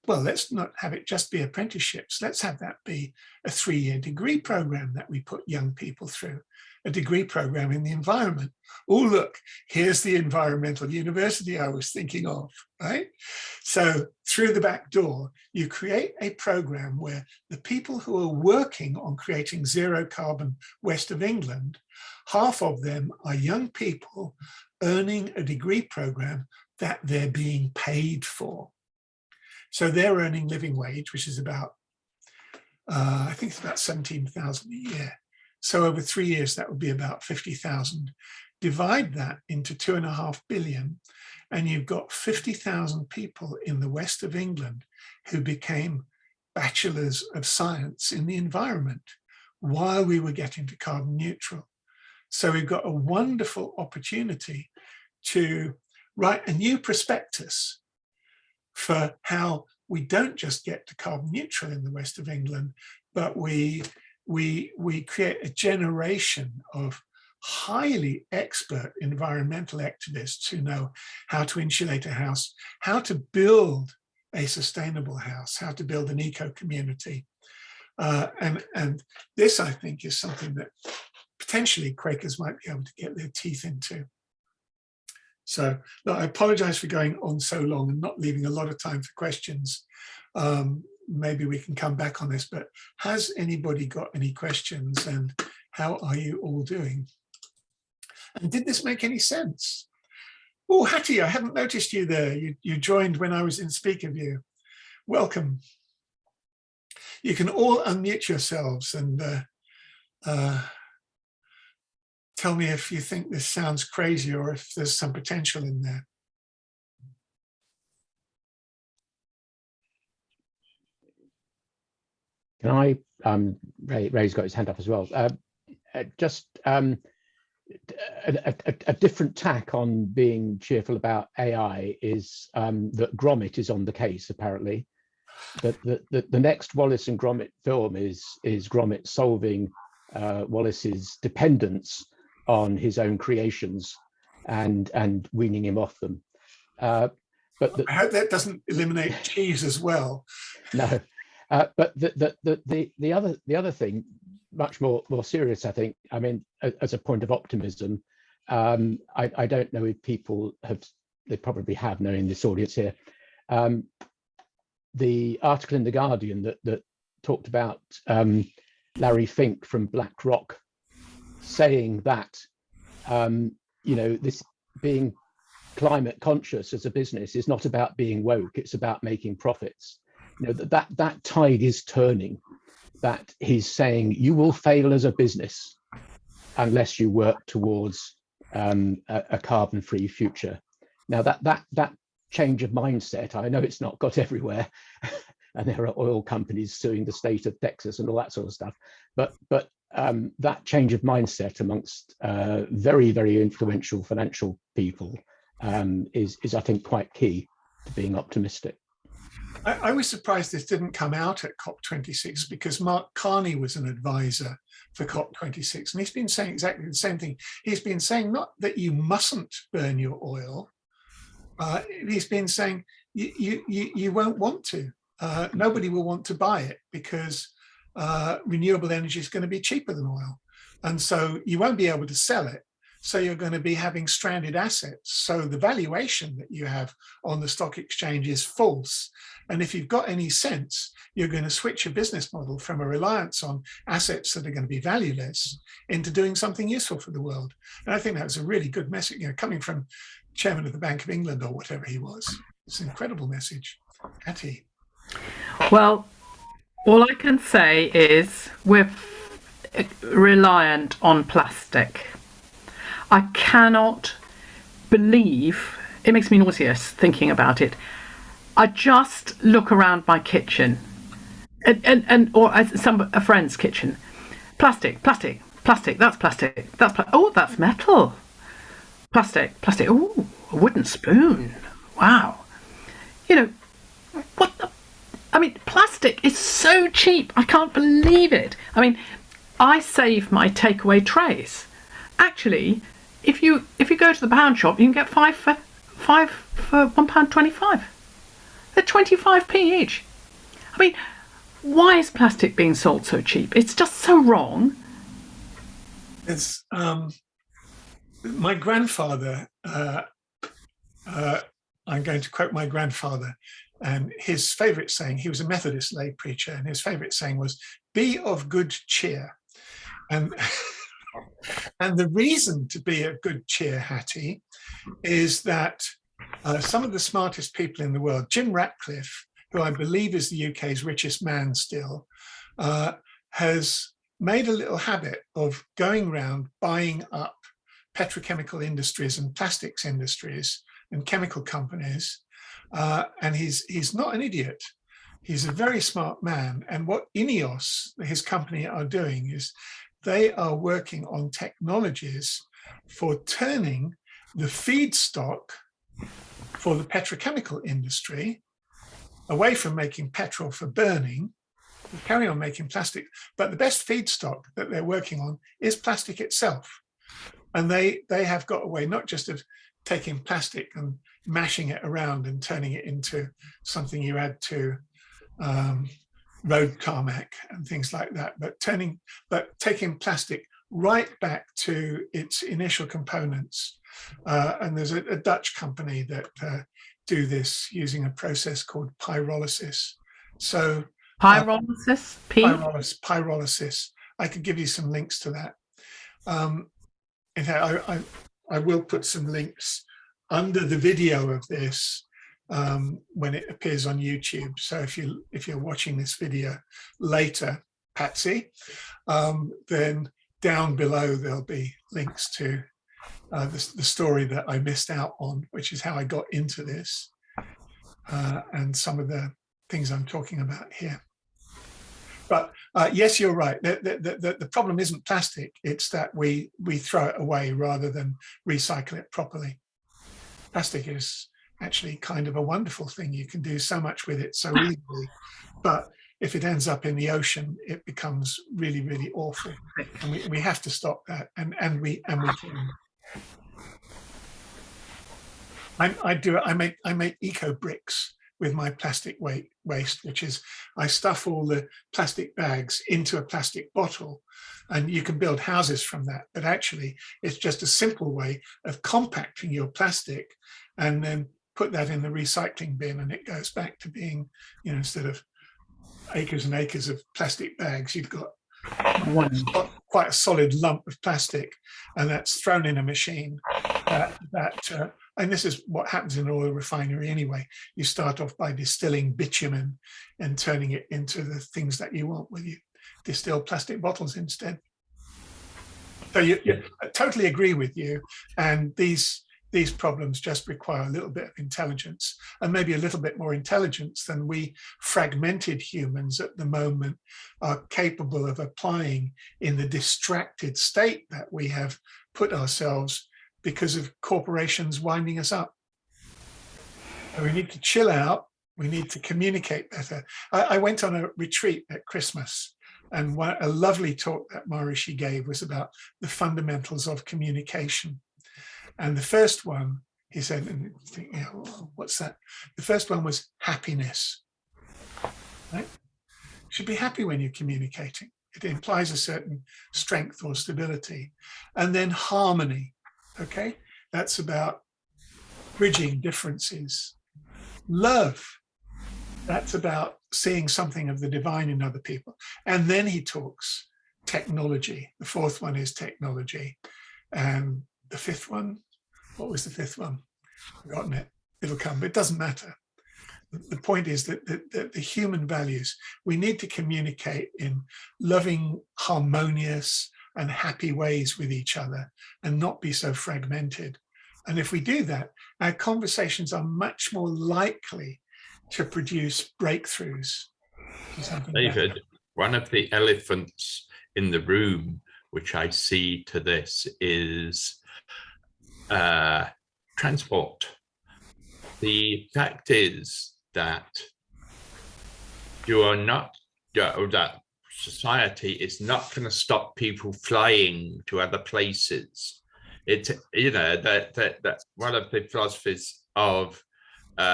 S2: Well, let's not have it just be apprenticeships. Let's have that be a 3-year degree program that we put young people through, a degree program in the environment. Oh, look, here's the environmental university I was thinking of, right? So through the back door, you create a program where the people who are working on creating zero carbon West of England, half of them are young people earning a degree program that they're being paid for. So they're earning living wage, which is about, I think it's about 17,000 a year. So over 3 years, that would be about 50,000. Divide that into 2.5 billion, and you've got 50,000 people in the West of England who became bachelors of science in the environment while we were getting to carbon neutral. So we've got a wonderful opportunity to write a new prospectus for how we don't just get to carbon neutral in the West of England, but we create a generation of highly expert environmental activists who know how to insulate a house, how to build a sustainable house, how to build an eco-community. And this, I think, is something that potentially Quakers might be able to get their teeth into. So look, I apologize for going on so long and not leaving a lot of time for questions. Maybe we can come back on this, but has anybody got any questions, and how are you all doing? And did this make any sense? Oh, Hattie, I hadn't noticed you there. You joined when I was in speaker view. Welcome. You can all unmute yourselves and tell me if you think this sounds crazy or if there's some potential in there.
S4: Can I, Ray's got his hand up as well. Just a different tack on being cheerful about AI is that Gromit is on the case, apparently. That the next Wallace and Gromit film is Gromit solving Wallace's dependence on his own creations and weaning him off them. But
S2: I hope that doesn't eliminate cheese as well.
S4: No. But the other thing, much more serious, I think. I mean, as a point of optimism, I don't know if people have, they probably have, knowing this audience here. The article in The Guardian that talked about Larry Fink from BlackRock saying that, this being climate conscious as a business is not about being woke, it's about making profits. That tide is turning, that he's saying you will fail as a business unless you work towards a carbon-free future. Now that change of mindset, I know it's not got everywhere, and there are oil companies suing the state of Texas and all that sort of stuff, but that change of mindset amongst very, very influential financial people is I think quite key to being optimistic.
S2: I was surprised this didn't come out at COP26, because Mark Carney was an advisor for COP26, and he's been saying exactly the same thing. He's been saying not that you mustn't burn your oil. He's been saying you won't want to. Nobody will want to buy it because renewable energy is going to be cheaper than oil. And so you won't be able to sell it. So you're going to be having stranded assets. So the valuation that you have on the stock exchange is false. And if you've got any sense, you're going to switch your business model from a reliance on assets that are going to be valueless into doing something useful for the world. And I think that was a really good message, coming from Chairman of the Bank of England or whatever he was. It's an incredible message. Hattie.
S5: Well, all I can say is we're reliant on plastic. I cannot believe, it makes me nauseous thinking about it. I just look around my kitchen or a friend's kitchen. Plastic, oh, that's metal. Plastic, oh, a wooden spoon. Wow. Plastic is so cheap. I can't believe it. I save my takeaway trays. Actually, if you go to the pound shop, you can get five for £1.25. They're 25p each. Why is plastic being sold so cheap? It's just so wrong.
S2: It's my grandfather. I'm going to quote my grandfather, and his favourite saying. He was a Methodist lay preacher, and his favourite saying was, "Be of good cheer." And the reason to be of good cheer, Hattie, is that some of the smartest people in the world, Jim Ratcliffe, who I believe is the UK's richest man still, has made a little habit of going around buying up petrochemical industries and plastics industries and chemical companies. And he's not an idiot. He's a very smart man. And what INEOS, his company, are doing is they are working on technologies for turning the feedstock for the petrochemical industry away from making petrol for burning, carry on making plastic. But the best feedstock that they're working on is plastic itself. And they have got a way not just of taking plastic and mashing it around and turning it into something you add to road tarmac and things like that, but taking plastic right back to its initial components. And there's a Dutch company that do this using a process called pyrolysis. So
S5: pyrolysis,
S2: pyrolysis. I could give you some links to that. In fact, I will put some links under the video of this when it appears on YouTube. So if you're watching this video later, Patsy, then down below there'll be links to the story that I missed out on, which is how I got into this, and some of the things I'm talking about here. But yes, you're right. The problem isn't plastic. It's that we throw it away rather than recycle it properly. Plastic is actually kind of a wonderful thing. You can do so much with it so easily. But if it ends up in the ocean, it becomes really, really awful. And we have to stop that. And we can. I make eco bricks with my plastic waste, which is I stuff all the plastic bags into a plastic bottle, and you can build houses from that. But actually, it's just a simple way of compacting your plastic and then put that in the recycling bin, and it goes back to being, you know, instead of acres and acres of plastic bags, you've got quite a solid lump of plastic, and that's thrown in a machine and this is what happens in an oil refinery anyway. You start off by distilling bitumen and turning it into the things that you want, where you distill plastic bottles instead. So I totally agree with you, and these problems just require a little bit of intelligence, and maybe a little bit more intelligence than we fragmented humans at the moment are capable of applying in the distracted state that we have put ourselves because of corporations winding us up. So we need to chill out. We need to communicate better. I went on a retreat at Christmas, and a lovely talk that Maharishi gave was about the fundamentals of communication. And the first one, he said, and think, you know, what's that? The first one was happiness. Right? You should be happy when you're communicating. It implies a certain strength or stability. And then harmony. Okay, that's about bridging differences. Love, that's about seeing something of the divine in other people. And then he talks technology. The fourth one is technology. And the fifth one, what was the fifth one? I've forgotten it. It'll come, but it doesn't matter. The point is that the human values, we need to communicate in loving, harmonious, and happy ways with each other, and not be so fragmented. And if we do that, our conversations are much more likely to produce breakthroughs.
S1: David, one of the elephants in the room, which I see to this, is transport. The fact is that you are not, that society is not going to stop people flying to other places. It's, you know, that one of the philosophies of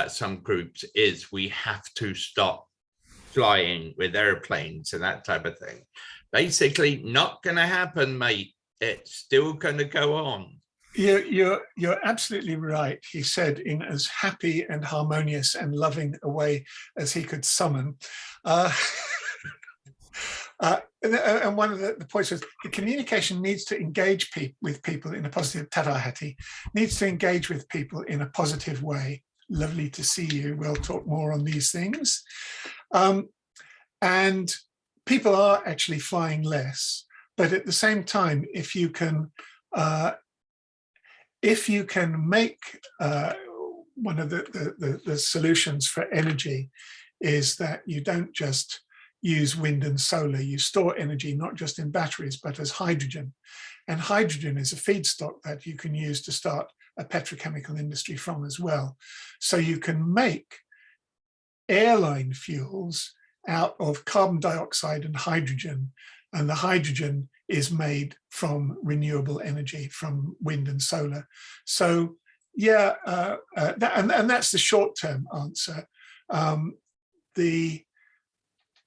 S1: some groups is we have to stop flying with airplanes and that type of thing. Basically, not going to happen, mate. It's still going to go on.
S2: You're absolutely right. He said in as happy and harmonious and loving a way as he could summon. And one of the points was the communication needs to engage with people in a positive, Tadahati, needs to engage with people in a positive way. Lovely to see you. We'll talk more on these things. And people are actually flying less, but at the same time, if you can make one of the solutions for energy is that you don't just use wind and solar, you store energy not just in batteries, but as hydrogen. And hydrogen is a feedstock that you can use to start a petrochemical industry from as well. So you can make airline fuels out of carbon dioxide and hydrogen, and the hydrogen is made from renewable energy, from wind and solar. So yeah, and that's the short-term answer. The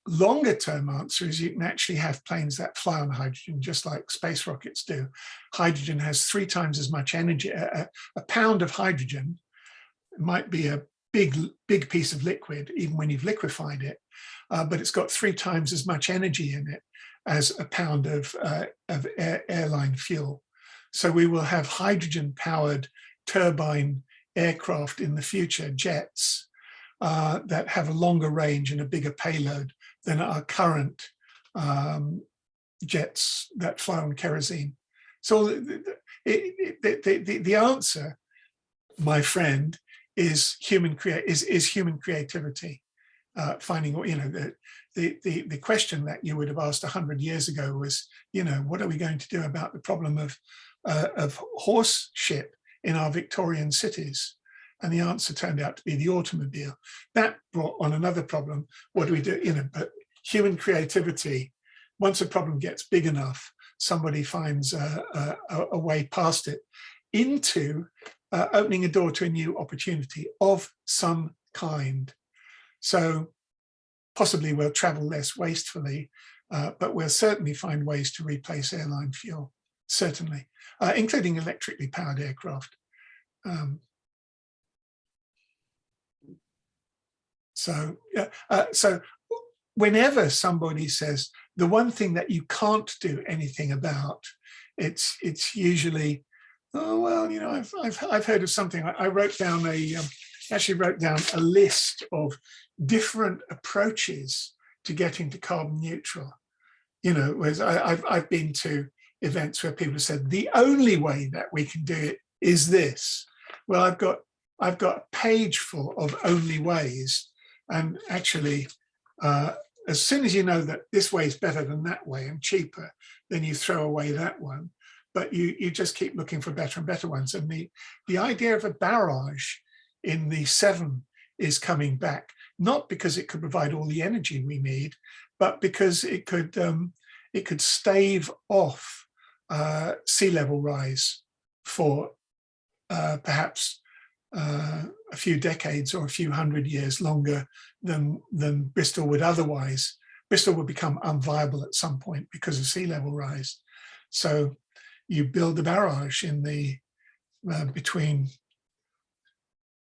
S2: longer term answer is you can actually have planes that fly on hydrogen, just like space rockets do. Hydrogen has 3 times as much energy. A pound of hydrogen might be a big piece of liquid, even when you've liquefied it, but it's got 3 times as much energy in it as a pound of airline fuel. So we will have hydrogen powered turbine aircraft in the future, jets, that have a longer range and a bigger payload than our current jets that fly on kerosene. So the answer, my friend, is human creativity. Finding, you know, the question that you would have asked 100 years ago was, you know, what are we going to do about the problem of horse ship in our Victorian cities? And the answer turned out to be the automobile. That brought on another problem. What do we do? You know, but human creativity, once a problem gets big enough, somebody finds a way past it into opening a door to a new opportunity of some kind. So possibly we'll travel less wastefully, but we'll certainly find ways to replace airline fuel, certainly, including electrically powered aircraft. So whenever somebody says the one thing that you can't do anything about, it's usually, oh well, you know, I've heard of something. I wrote down actually wrote down a list of different approaches to getting to carbon neutral. You know, whereas I've been to events where people have said the only way that we can do it is this. Well, I've got a page full of only ways, and actually, as soon as you know that this way is better than that way and cheaper, then you throw away that one. But you just keep looking for better and better ones. And the idea of a barrage in the 7 is coming back, not because it could provide all the energy we need, but because it could stave off sea level rise for perhaps a few decades or a few hundred years longer than Bristol would otherwise. Bristol would become unviable at some point because of sea level rise. So you build a barrage in the between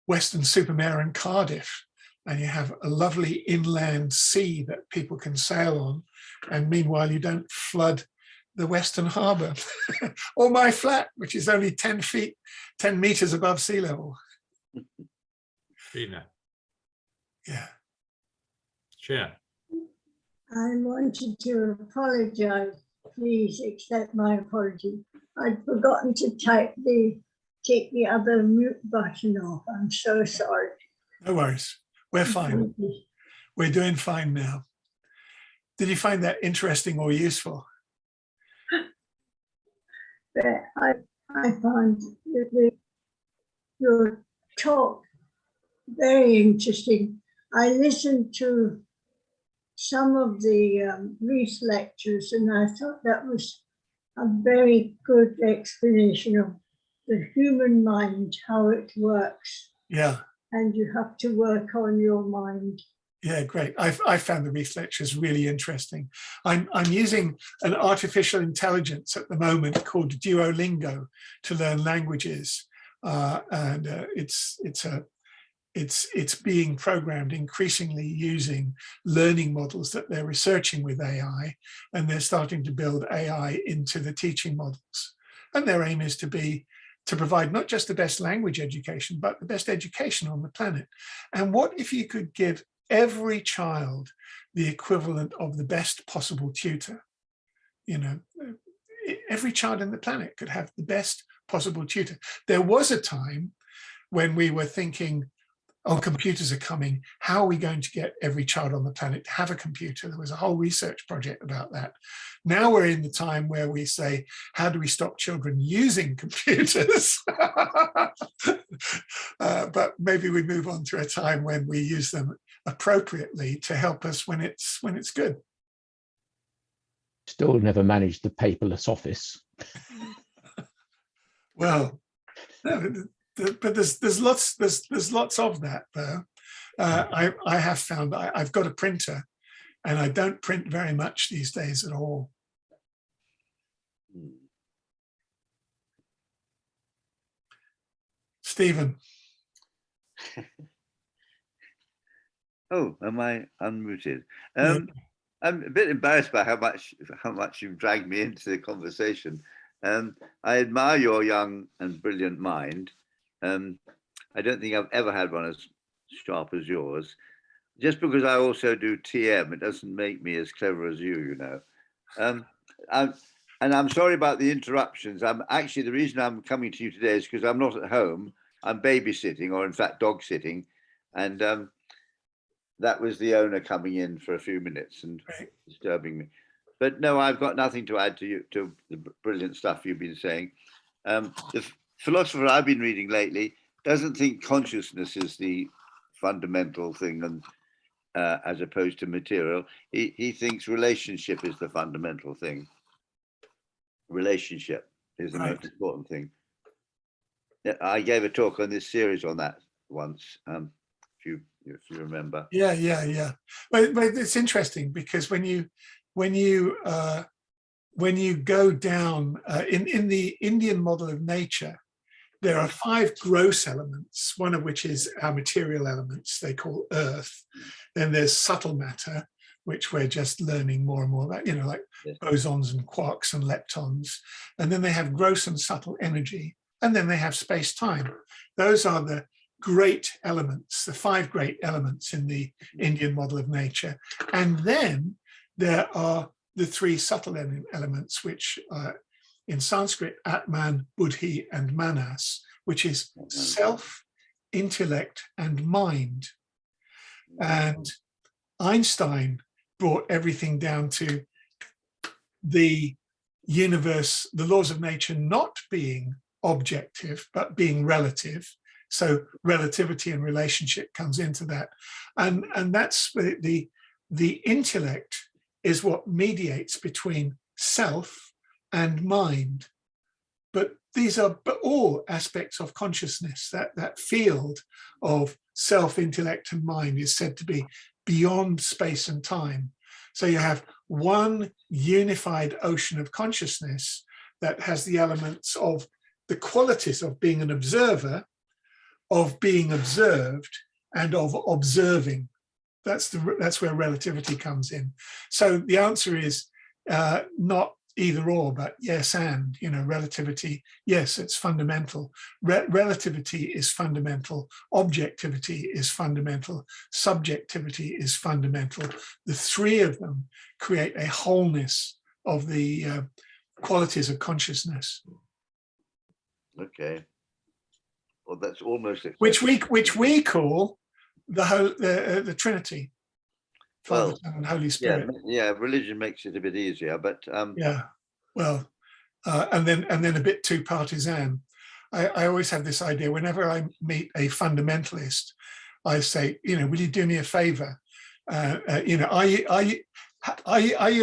S2: Weston-super-Mare and Cardiff, and you have a lovely inland sea that people can sail on, and meanwhile you don't flood the Western Harbour or my flat, which is only 10 meters above sea level.
S1: Gina.
S2: Yeah.
S1: Sure.
S3: I wanted to apologise. Please accept my apology. I'd forgotten to take the other mute button off. I'm so sorry.
S2: No worries. We're fine. We're doing fine now. Did you find that interesting or useful?
S3: But I find your talk very interesting. I listened to some of the Reese lectures, and I thought that was a very good explanation of the human mind, how it works.
S2: Yeah.
S3: And you have to work on your mind.
S2: Yeah, great. I found the Reese lectures really interesting. I'm using an artificial intelligence at the moment called Duolingo to learn languages, and it's being programmed increasingly using learning models that they're researching with AI, and they're starting to build AI into the teaching models. And their aim is to provide not just the best language education, but the best education on the planet. And what if you could give every child the equivalent of the best possible tutor? You know, every child on the planet could have the best possible tutor. There was a time when we were thinking, oh, computers are coming. How are we going to get every child on the planet to have a computer? There was a whole research project about that. Now we're in the time where we say, how do we stop children using computers? But maybe we move on to a time when we use them appropriately to help us when it's good.
S4: Still never managed the paperless office.
S2: Well, no, but there's lots of that though. I have found I've got a printer, and I don't print very much these days at all. Stephen.
S6: Oh, am I unmuted? I'm a bit embarrassed by how much you've dragged me into the conversation. I admire your young and brilliant mind. I don't think I've ever had one as sharp as yours. Just because I also do TM, it doesn't make me as clever as you know. And I'm sorry about the interruptions. Actually, the reason I'm coming to you today is because I'm not at home. I'm babysitting, or in fact, dog sitting. And that was the owner coming in for a few minutes and disturbing me. But no, I've got nothing to add to the brilliant stuff you've been saying. The philosopher I've been reading lately doesn't think consciousness is the fundamental thing, and as opposed to material. He thinks relationship is the fundamental thing. Relationship is the most important thing. I gave a talk on this series on that once, a few if you remember.
S2: Yeah. But it's interesting because when you go down in the Indian model of nature, there are 5 gross elements, one of which is our material elements they call earth. Then there's subtle matter, which we're just learning more and more about, like bosons and quarks and leptons. And then they have gross and subtle energy. And then they have space-time. Those are the great elements, the 5 great elements in the Indian model of nature. And then there are the 3 subtle elements, which in Sanskrit, Atman, Buddhi, and Manas, which is self, intellect, and mind. And Einstein brought everything down to the universe, the laws of nature not being objective, but being relative. So relativity and relationship comes into that. And that's the intellect is what mediates between self and mind. But these are all aspects of consciousness. That field of self, intellect, and mind is said to be beyond space and time. So you have one unified ocean of consciousness that has the elements of the qualities of being an observer, of being observed, and of observing. That's where relativity comes in. So the answer is not either or, but yes and. Relativity, yes, it's fundamental. Relativity is fundamental. Objectivity is fundamental. Subjectivity is fundamental. The 3 of them create a wholeness of the qualities of consciousness.
S6: Okay. Well, that's almost it.
S2: Which we call the Trinity, Father,
S6: Well,
S2: Son, and Holy Spirit.
S6: Yeah, religion makes it a bit easier, but
S2: Yeah, well, and then a bit too partisan. I always have this idea whenever I meet a fundamentalist, I say, will you do me a favor? Are you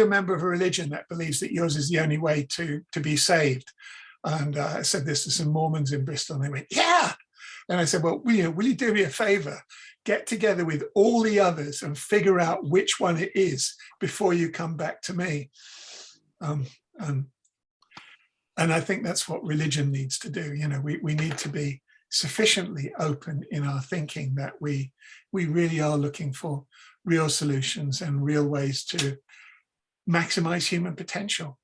S2: a member of a religion that believes that yours is the only way to be saved? And I said this to some Mormons in Bristol, and they went, yeah. And I said, well, will you do me a favor? Get together with all the others and figure out which one it is before you come back to me. And I think that's what religion needs to do. We need to be sufficiently open in our thinking that we really are looking for real solutions and real ways to maximize human potential.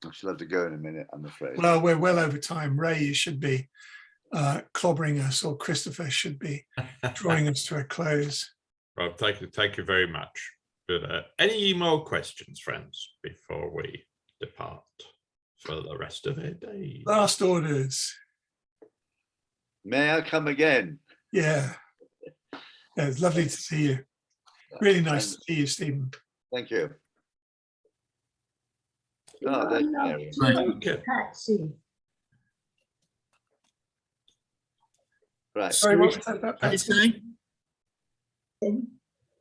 S6: I shall have to go in a minute, I'm afraid.
S2: Well, we're well over time. Ray, you should be clobbering us, or Christopher should be drawing us to a close.
S1: Well, thank you very much. But any more questions, friends, before we depart for the rest of the day?
S2: Last orders.
S6: May I come again?
S2: Yeah, it's lovely to see you. Really nice to see you, Stephen.
S6: Thank you. Oh,
S3: I'd
S6: there's
S3: love
S6: Mary.
S3: to meet
S1: Okay.
S3: Patsy.
S6: Right.
S2: Sorry, what was that about Patsy?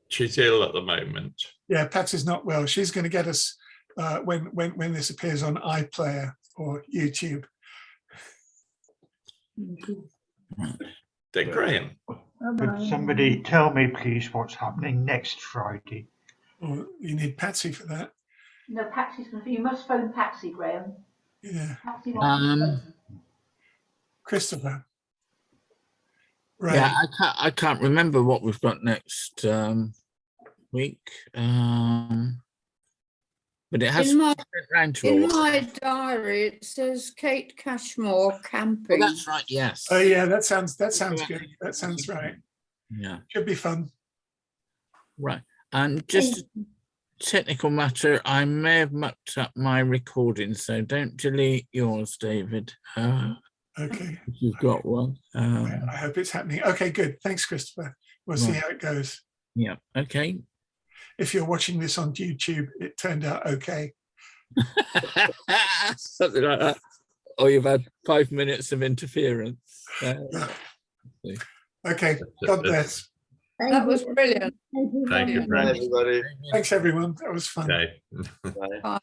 S1: She's ill at the moment.
S2: Yeah, Patsy's not well. She's going to get us when this appears on iPlayer or YouTube.
S1: Then Graham.
S7: Could somebody tell me, please, what's happening next Friday?
S2: Or you need Patsy for that.
S8: No, Patsy's going to. You must phone Patsy, Graham.
S2: Yeah,
S8: Patsy wants to phone.
S2: Christopher. Right.
S9: Yeah, I can't remember what we've got next week, but it has
S10: In
S9: round to
S10: In
S9: all.
S10: my diary, it says Kate Cashmore
S9: Oh,
S10: camping.
S9: that's right. Yes.
S2: Oh yeah, that sounds good. That sounds right.
S9: Yeah.
S2: Should be fun.
S9: Right. And just a technical matter, I may have mucked up my recording, so don't delete yours, David.
S2: Okay.
S9: If you've got one.
S2: I hope it's happening. Okay, good. Thanks, Christopher. We'll see
S9: Right.
S2: how it goes.
S9: Yeah. Okay.
S2: If you're watching this on YouTube, it turned out okay.
S9: Something like that. Or you've had 5 minutes of interference.
S2: Okay. God bless.
S10: That was brilliant.
S3: Thank you
S1: Thank
S3: very
S1: you,
S3: much.
S6: Bye,
S1: friends.
S6: everybody.
S2: Thanks, everyone. That was fun.
S1: Okay.
S6: Bye.